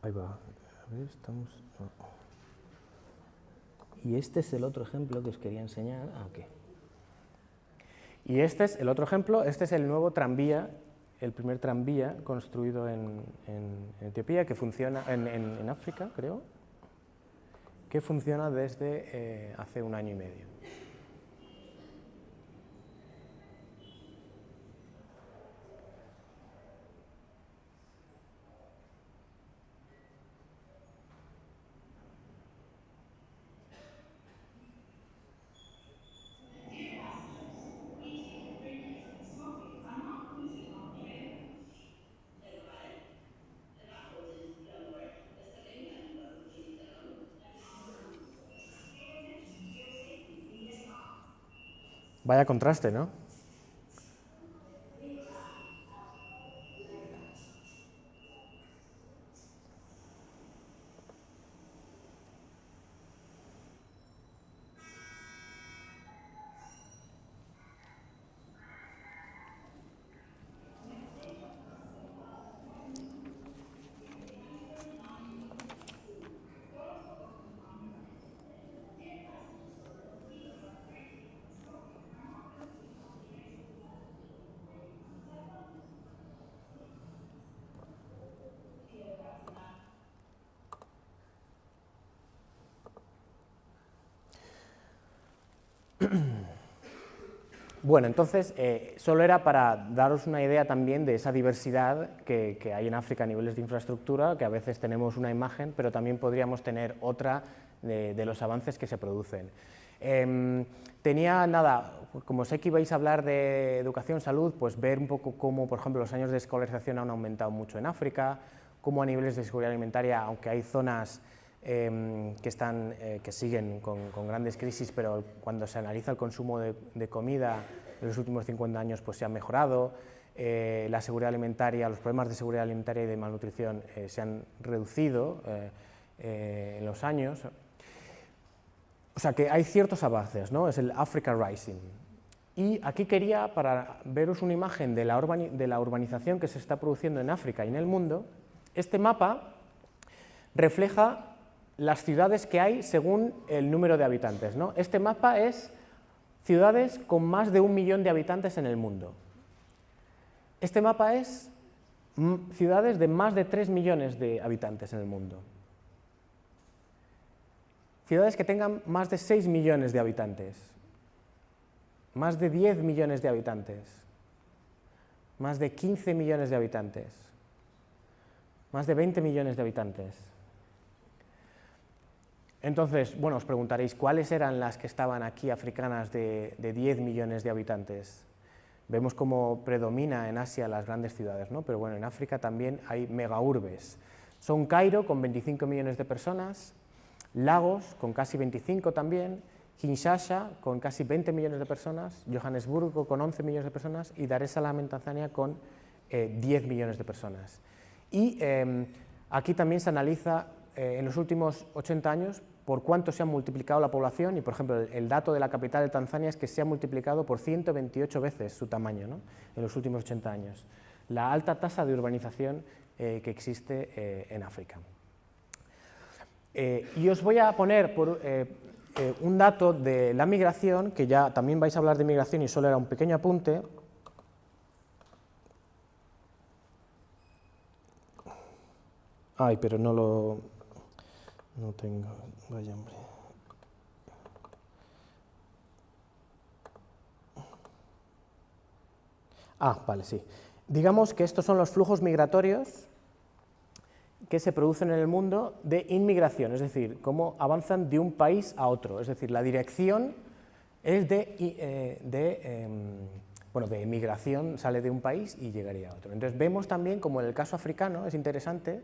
Ahí va. A ver, estamos... No. Y este es el otro ejemplo que os quería enseñar. Ah, ok. Y este es el otro ejemplo, este es el nuevo tranvía, el primer tranvía construido en Etiopía, que funciona en África, creo, que funciona desde hace 1 año y medio. Vaya contraste, ¿no? Bueno, entonces, solo era para daros una idea también de esa diversidad que hay en África a niveles de infraestructura, que a veces tenemos una imagen, pero también podríamos tener otra de los avances que se producen. Tenía nada, como sé que ibais a hablar de educación, salud, pues ver un poco cómo, por ejemplo, los años de escolarización han aumentado mucho en África, cómo a niveles de seguridad alimentaria, aunque hay zonas que siguen con grandes crisis, pero cuando se analiza el consumo de comida en los últimos 50 años pues se ha mejorado, la seguridad alimentaria, los problemas de seguridad alimentaria y de malnutrición se han reducido en los años. O sea que hay ciertos avances, ¿no? Es el Africa Rising. Y aquí quería, para veros una imagen de la urbanización que se está produciendo en África y en el mundo, este mapa refleja las ciudades que hay según el número de habitantes, ¿no? Este mapa es ciudades con más de 1 millón de habitantes en el mundo. Este mapa es ciudades de más de 3 millones de habitantes en el mundo. Ciudades que tengan más de 6 millones de habitantes, más de 10 millones de habitantes, más de 15 millones de habitantes, más de 20 millones de habitantes. Entonces, bueno, os preguntaréis, ¿cuáles eran las que estaban aquí africanas de 10 millones de habitantes? Vemos cómo predomina en Asia las grandes ciudades, ¿no? Pero bueno, en África también hay megaurbes. Son Cairo, con 25 millones de personas, Lagos, con casi 25 también, Kinshasa, con casi 20 millones de personas, Johannesburgo, con 11 millones de personas, y Dar es Salaam, en Tanzania, con 10 millones de personas. Y aquí también se analiza, en los últimos 80 años, por cuánto se ha multiplicado la población y, por ejemplo, el dato de la capital de Tanzania es que se ha multiplicado por 128 veces su tamaño, ¿no?, en los últimos 80 años. La alta tasa de urbanización que existe en África. Y os voy a poner un dato de la migración, que ya también vais a hablar de migración y solo era un pequeño apunte. Ay, pero no tengo, vaya hombre. Ah, vale, sí. Digamos que estos son los flujos migratorios que se producen en el mundo de inmigración, es decir, cómo avanzan de un país a otro, es decir, la dirección es de emigración, sale de un país y llegaría a otro. Entonces vemos también, como en el caso africano, es interesante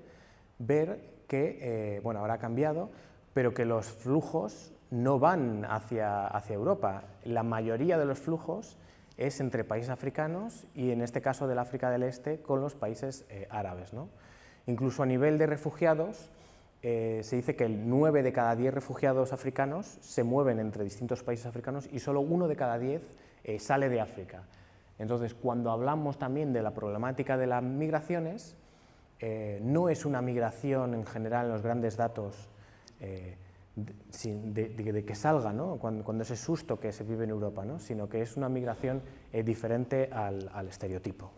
ver que, bueno, ahora ha cambiado, pero que los flujos no van hacia Europa. La mayoría de los flujos es entre países africanos y, en este caso del África del Este, con los países árabes, ¿no? Incluso a nivel de refugiados, se dice que 9 de cada 10 refugiados africanos se mueven entre distintos países africanos y solo 1 de cada 10 sale de África. Entonces, cuando hablamos también de la problemática de las migraciones, no es una migración en general en los grandes datos de que salga, ¿no?, cuando ese susto que se vive en Europa, ¿no?, sino que es una migración diferente al estereotipo.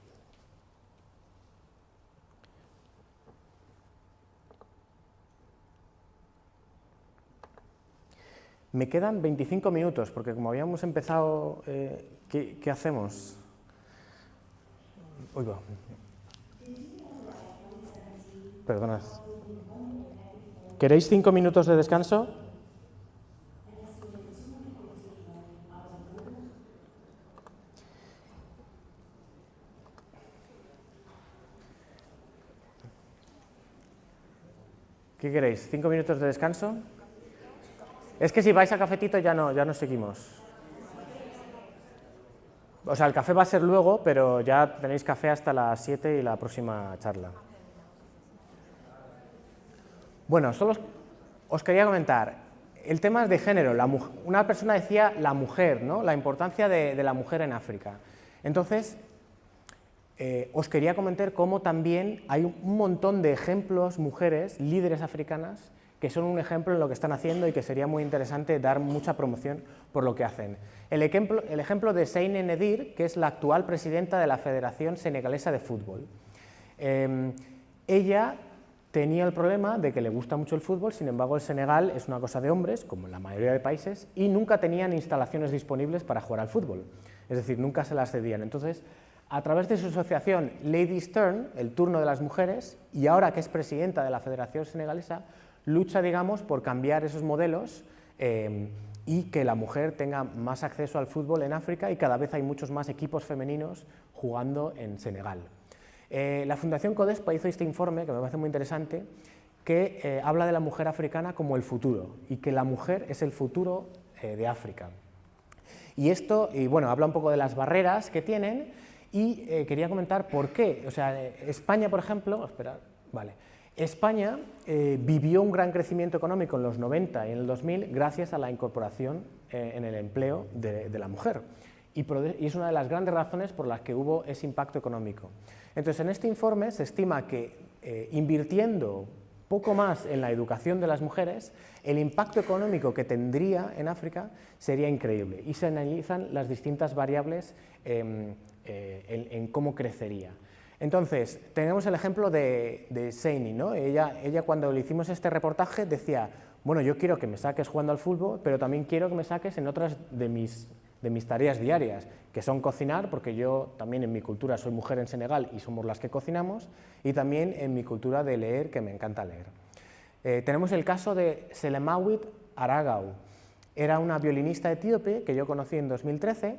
Me quedan 25 minutos, porque como habíamos empezado, ¿qué hacemos? Uy, va. Perdonad. ¿Queréis 5 minutos de descanso? ¿Qué queréis? ¿5 minutos de descanso? Es que si vais a cafetito ya no seguimos. O sea, el café va a ser luego, pero ya tenéis café hasta las 7 y la próxima charla. Bueno, solo os quería comentar, el tema es de género. Una persona decía la mujer, ¿no?, la importancia de la mujer en África. Entonces, os quería comentar cómo también hay un montón de ejemplos, mujeres, líderes africanas, que son un ejemplo en lo que están haciendo y que sería muy interesante dar mucha promoción por lo que hacen. El ejemplo de Seyne Nedir, que es la actual presidenta de la Federación Senegalesa de Fútbol. Ella tenía el problema de que le gusta mucho el fútbol, sin embargo el Senegal es una cosa de hombres, como en la mayoría de países, y nunca tenían instalaciones disponibles para jugar al fútbol, es decir, nunca se las cedían. Entonces, a través de su asociación Ladies Turn, el turno de las mujeres, y ahora que es presidenta de la Federación Senegalesa, lucha, digamos, por cambiar esos modelos y que la mujer tenga más acceso al fútbol en África, y cada vez hay muchos más equipos femeninos jugando en Senegal. La Fundación Codespa hizo este informe, que me parece muy interesante, que habla de la mujer africana como el futuro, y que la mujer es el futuro de África. Y esto, bueno, habla un poco de las barreras que tienen, y quería comentar por qué. O sea, España, por ejemplo, España vivió un gran crecimiento económico en los 90 y en el 2000 gracias a la incorporación en el empleo de la mujer. Y es una de las grandes razones por las que hubo ese impacto económico. Entonces, en este informe se estima que invirtiendo poco más en la educación de las mujeres, el impacto económico que tendría en África sería increíble, y se analizan las distintas variables en cómo crecería. Entonces, tenemos el ejemplo de Seyne, ¿no? Ella cuando le hicimos este reportaje decía, bueno, yo quiero que me saques jugando al fútbol, pero también quiero que me saques en otras de mis tareas diarias, que son cocinar, porque yo también en mi cultura soy mujer en Senegal y somos las que cocinamos, y también en mi cultura de leer, que me encanta leer. Tenemos el caso de Selemawit Aragao. Era una violinista etíope que yo conocí en 2013,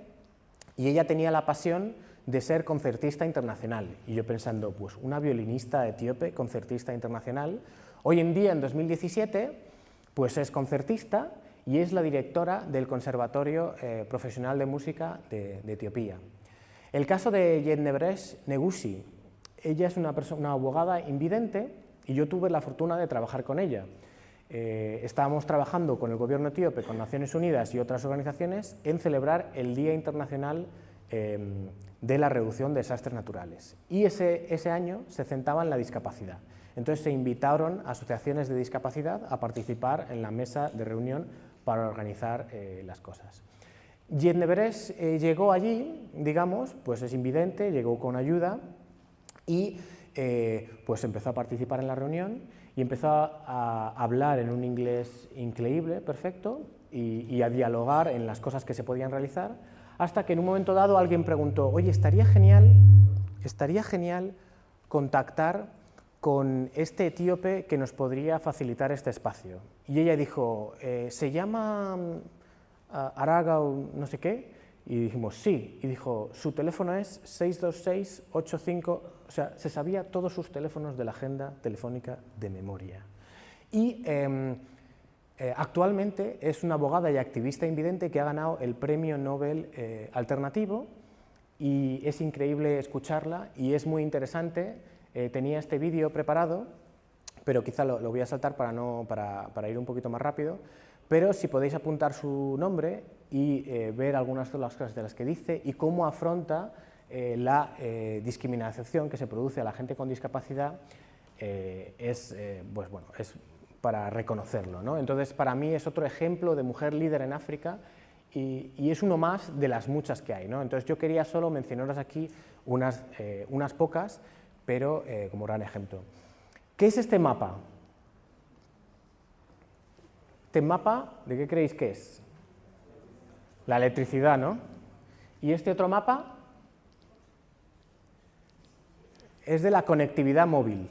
y ella tenía la pasión de ser concertista internacional. Y yo pensando, pues una violinista etíope, concertista internacional, hoy en día, en 2017, pues es concertista y es la directora del Conservatorio Profesional de Música de Etiopía. El caso de Yetnebresh Negusi, ella es una abogada invidente y yo tuve la fortuna de trabajar con ella. estábamos trabajando con el gobierno etíope, con Naciones Unidas y otras organizaciones en celebrar el Día Internacional de la Reducción de Desastres Naturales. Y ese año se centraba en la discapacidad. Entonces se invitaron asociaciones de discapacidad a participar en la mesa de reunión para organizar las cosas. Jedne Beres llegó allí, digamos, pues es invidente, llegó con ayuda y pues empezó a participar en la reunión y empezó a hablar en un inglés increíble, perfecto, y a dialogar en las cosas que se podían realizar, hasta que en un momento dado alguien preguntó: oye, estaría genial contactar con este etíope que nos podría facilitar este espacio. Y ella dijo, ¿se llama Araga o no sé qué? Y dijimos, sí. Y dijo, su teléfono es 626-85... O sea, se sabía todos sus teléfonos de la agenda telefónica de memoria. Y actualmente es una abogada y activista invidente que ha ganado el Premio Nobel Alternativo, y es increíble escucharla y es muy interesante. Tenía este vídeo preparado, pero quizá lo voy a saltar para ir un poquito más rápido, pero si podéis apuntar su nombre y ver algunas de las cosas de las que dice y cómo afronta la discriminación que se produce a la gente con discapacidad, es para reconocerlo, ¿no? Entonces, para mí es otro ejemplo de mujer líder en África y es uno más de las muchas que hay, ¿no? Entonces, yo quería solo mencionaros aquí unas pocas, pero como gran ejemplo. ¿Qué es este mapa? ¿Este mapa de qué creéis que es? La electricidad, ¿no? ¿Y este otro mapa? Es de la conectividad móvil.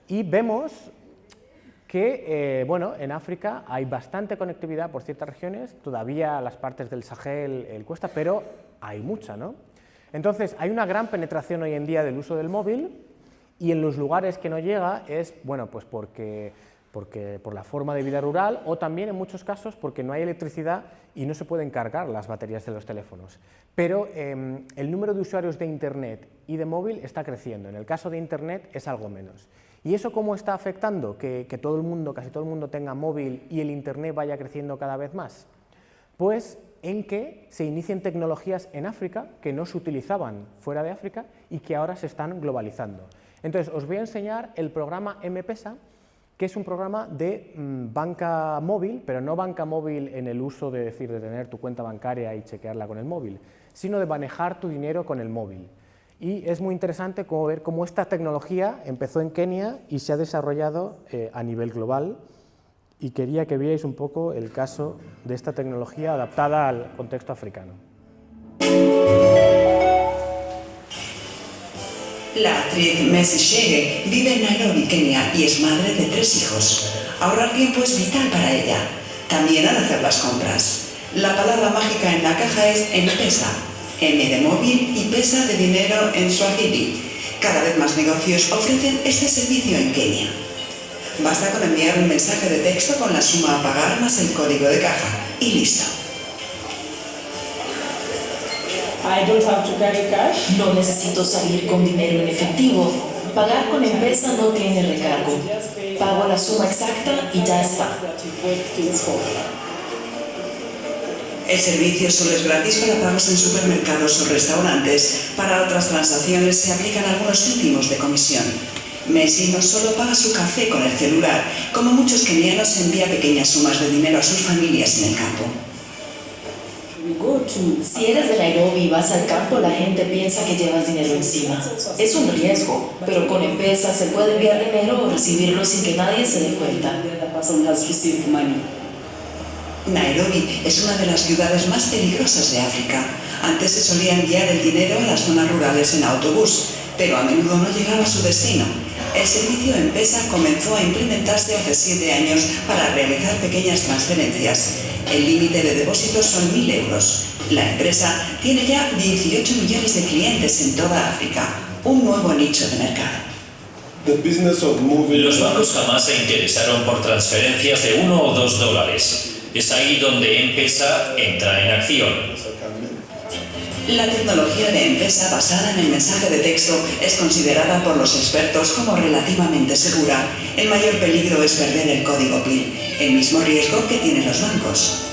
Y vemos que, bueno, en África hay bastante conectividad por ciertas regiones, todavía las partes del Sahel cuesta, pero hay mucha, ¿no? Entonces, hay una gran penetración hoy en día del uso del móvil, y en los lugares que no llega es, bueno, pues porque por la forma de vida rural, o también en muchos casos porque no hay electricidad y no se pueden cargar las baterías de los teléfonos. Pero el número de usuarios de Internet y de móvil está creciendo. En el caso de Internet es algo menos. ¿Y eso cómo está afectando que todo el mundo, casi todo el mundo tenga móvil y el Internet vaya creciendo cada vez más? Pues en que se inicien tecnologías en África que no se utilizaban fuera de África y que ahora se están globalizando. Entonces, os voy a enseñar el programa M-Pesa, que es un programa de banca móvil, pero no banca móvil en el uso de tener tu cuenta bancaria y chequearla con el móvil, sino de manejar tu dinero con el móvil. Y es muy interesante ver cómo esta tecnología empezó en Kenia y se ha desarrollado a nivel global, y quería que vierais un poco el caso de esta tecnología adaptada al contexto africano. La actriz Messi Chege vive en Nairobi, Kenia, y es madre de 3 hijos. Ahorrar tiempo es vital para ella, también al hacer las compras. La palabra mágica en la caja es M-Pesa, M de móvil y pesa de dinero en Swahili. Cada vez más negocios ofrecen este servicio en Kenia. Basta con enviar un mensaje de texto con la suma a pagar más el código de caja y listo. No necesito salir con dinero en efectivo. Pagar con M-Pesa no tiene recargo. Pago la suma exacta y ya está. El servicio solo es gratis para pagos en supermercados o restaurantes. Para otras transacciones se aplican algunos céntimos de comisión. Messi no solo paga su café con el celular, como muchos kenianos envía pequeñas sumas de dinero a sus familias en el campo. Si eres de Nairobi y vas al campo, la gente piensa que llevas dinero encima. Es un riesgo, pero con M-Pesa se puede enviar dinero o recibirlo sin que nadie se dé cuenta. Nairobi es una de las ciudades más peligrosas de África. Antes se solía enviar el dinero a las zonas rurales en autobús, pero a menudo no llegaba a su destino. El servicio M-Pesa comenzó a implementarse hace 7 años para realizar pequeñas transferencias. El límite de depósitos son 1.000 euros. La empresa tiene ya 18 millones de clientes en toda África, un nuevo nicho de mercado. Los bancos jamás se interesaron por transferencias de 1 o 2 dólares. Es ahí donde M-Pesa entra en acción. La tecnología de M-Pesa basada en el mensaje de texto es considerada por los expertos como relativamente segura. El mayor peligro es perder el código PIN, el mismo riesgo que tienen los bancos.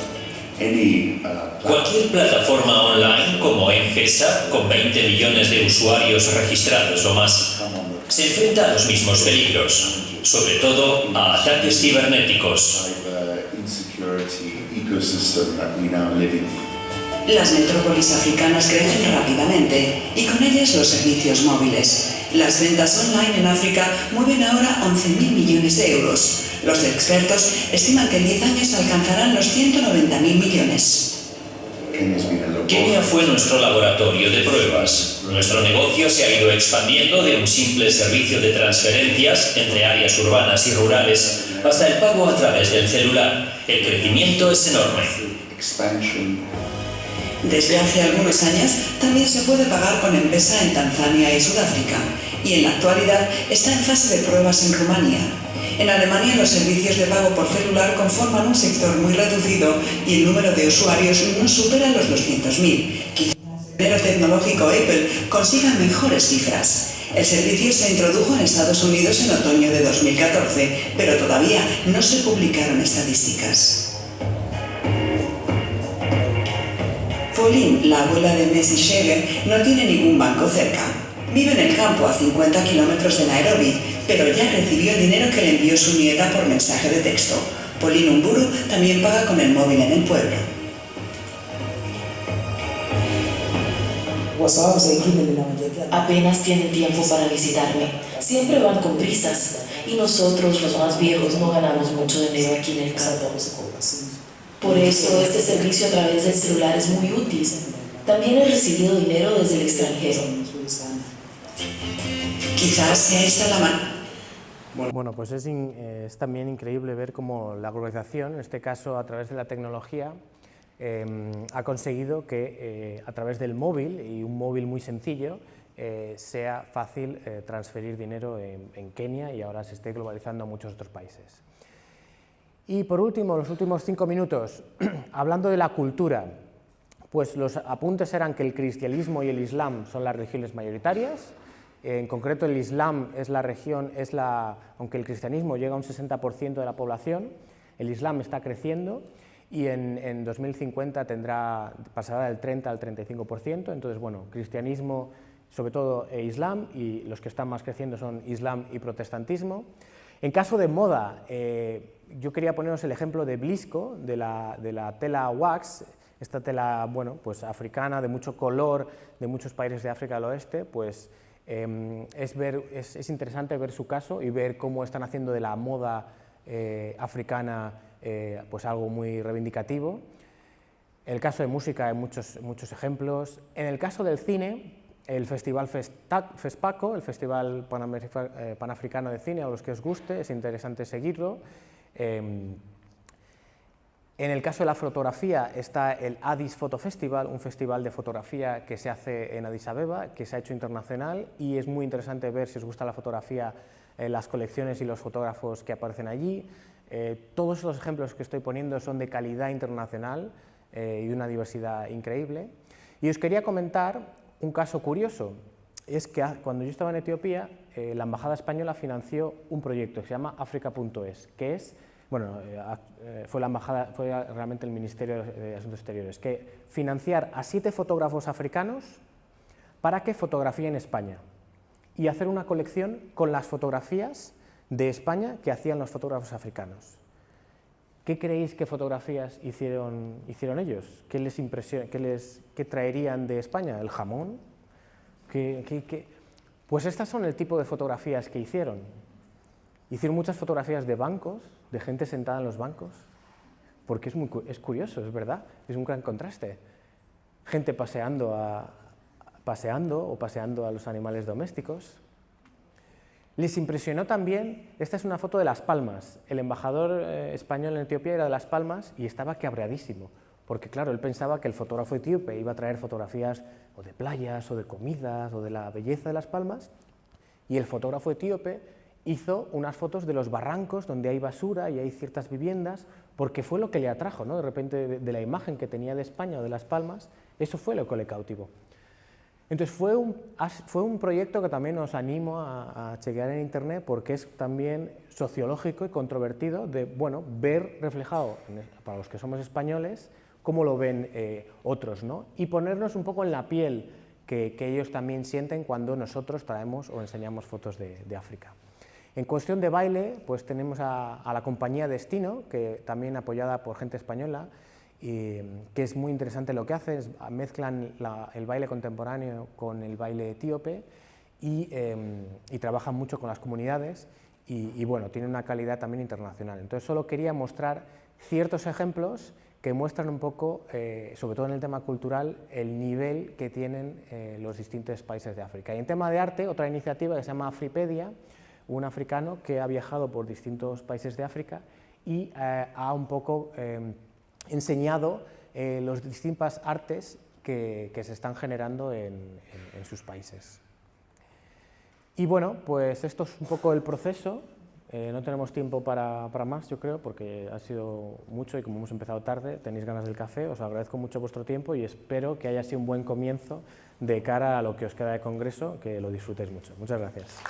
Cualquier plataforma online como M-Pesa, con 20 millones de usuarios registrados o más, se enfrenta a los mismos peligros, sobre todo a ataques cibernéticos. Las metrópolis africanas crecen rápidamente y con ellas los servicios móviles. Las ventas online en África mueven ahora 11.000 millones de euros. Los expertos estiman que en 10 años alcanzarán los 190.000 millones. Kenia fue nuestro laboratorio de pruebas. Nuestro negocio se ha ido expandiendo de un simple servicio de transferencias entre áreas urbanas y rurales hasta el pago a través del celular. El crecimiento es enorme. Desde hace algunos años también se puede pagar con M-Pesa en Tanzania y Sudáfrica, y en la actualidad está en fase de pruebas en Rumanía. En Alemania los servicios de pago por celular conforman un sector muy reducido y el número de usuarios no supera los 200.000. Quizás el primero tecnológico Apple consiga mejores cifras. El servicio se introdujo en Estados Unidos en otoño de 2014, pero todavía no se publicaron estadísticas. Pauline, la abuela de Messi Sheger, no tiene ningún banco cerca. Vive en el campo a 50 kilómetros de Nairobi, pero ya recibió el dinero que le envió su nieta por mensaje de texto. Pauline Umburu también paga con el móvil en el pueblo. Apenas tienen tiempo para visitarme. Siempre van con prisas. Y nosotros, los más viejos, no ganamos mucho dinero aquí en el campo. Por eso, este servicio a través del celular es muy útil. También he recibido dinero desde el extranjero. Quizás sea esta la mano. Bueno, pues es también increíble ver cómo la globalización, en este caso a través de la tecnología, ha conseguido que a través del móvil, y un móvil muy sencillo, sea fácil transferir dinero en Kenia y ahora se esté globalizando a muchos otros países. Y por último, los últimos 5 minutos, hablando de la cultura, pues los apuntes eran que el cristianismo y el islam son las religiones mayoritarias. En concreto, el islam es la religión, aunque el cristianismo llega a un 60% de la población, el islam está creciendo y en 2050 pasará del 30 al 35%. Entonces, bueno, cristianismo, sobre todo islam, y los que están más creciendo son islam y protestantismo. En caso de moda, yo quería poneros el ejemplo de Blisco, de la tela wax, esta tela, bueno, pues africana, de mucho color, de muchos países de África del Oeste, pues es interesante ver su caso y ver cómo están haciendo de la moda africana pues algo muy reivindicativo. En el caso de música hay muchos ejemplos. En el caso del cine, el Festival FESPACO, el Festival Panafricano de Cine, a los que os guste, es interesante seguirlo. En el caso de la fotografía está el Addis Photo Festival, un festival de fotografía que se hace en Addis Abeba, que se ha hecho internacional y es muy interesante ver, si os gusta la fotografía, las colecciones y los fotógrafos que aparecen allí. Todos estos ejemplos que estoy poniendo son de calidad internacional y de una diversidad increíble. Y os quería comentar un caso curioso, es que cuando yo estaba en Etiopía, la Embajada Española financió un proyecto que se llama Africa.es, que es, bueno, fue realmente el Ministerio de Asuntos Exteriores, que financiar a 7 fotógrafos africanos para que fotografíen España y hacer una colección con las fotografías de España que hacían los fotógrafos africanos. ¿Qué creéis que fotografías hicieron ellos? ¿Qué traerían de España? ¿El jamón? Pues estas son el tipo de fotografías que hicieron. Hicieron muchas fotografías de bancos, de gente sentada en los bancos, porque es curioso, es verdad, es un gran contraste. Gente paseando a los animales domésticos. Les impresionó también, esta es una foto de Las Palmas, el embajador español en Etiopía era de Las Palmas y estaba cabreadísimo, porque claro, él pensaba que el fotógrafo etíope iba a traer fotografías o de playas o de comidas o de la belleza de Las Palmas, y el fotógrafo etíope hizo unas fotos de los barrancos donde hay basura y hay ciertas viviendas, porque fue lo que le atrajo, ¿no? De repente de la imagen que tenía de España o de Las Palmas, Eso fue lo que le cautivó. Entonces fue un proyecto que también os animo a chequear en internet porque es también sociológico y controvertido de, bueno, ver reflejado, para los que somos españoles, cómo lo ven otros, ¿no? Y ponernos un poco en la piel que ellos también sienten cuando nosotros traemos o enseñamos fotos de África. En cuestión de baile, pues tenemos a la compañía Destino, que también apoyada por gente española, que es muy interesante lo que hacen, mezclan el baile contemporáneo con el baile etíope y trabajan mucho con las comunidades y bueno, tienen una calidad también internacional. Entonces solo quería mostrar ciertos ejemplos que muestran un poco, sobre todo en el tema cultural, el nivel que tienen los distintos países de África. Y en tema de arte, otra iniciativa que se llama Afripedia, un africano que ha viajado por distintos países de África y ha un poco enseñado los distintas artes que se están generando en sus países. Y bueno, pues esto es un poco el proceso. No tenemos tiempo para más, yo creo, porque ha sido mucho y como hemos empezado tarde, tenéis ganas del café, os agradezco mucho vuestro tiempo y espero que haya sido un buen comienzo de cara a lo que os queda de congreso, que lo disfrutéis mucho. Muchas gracias.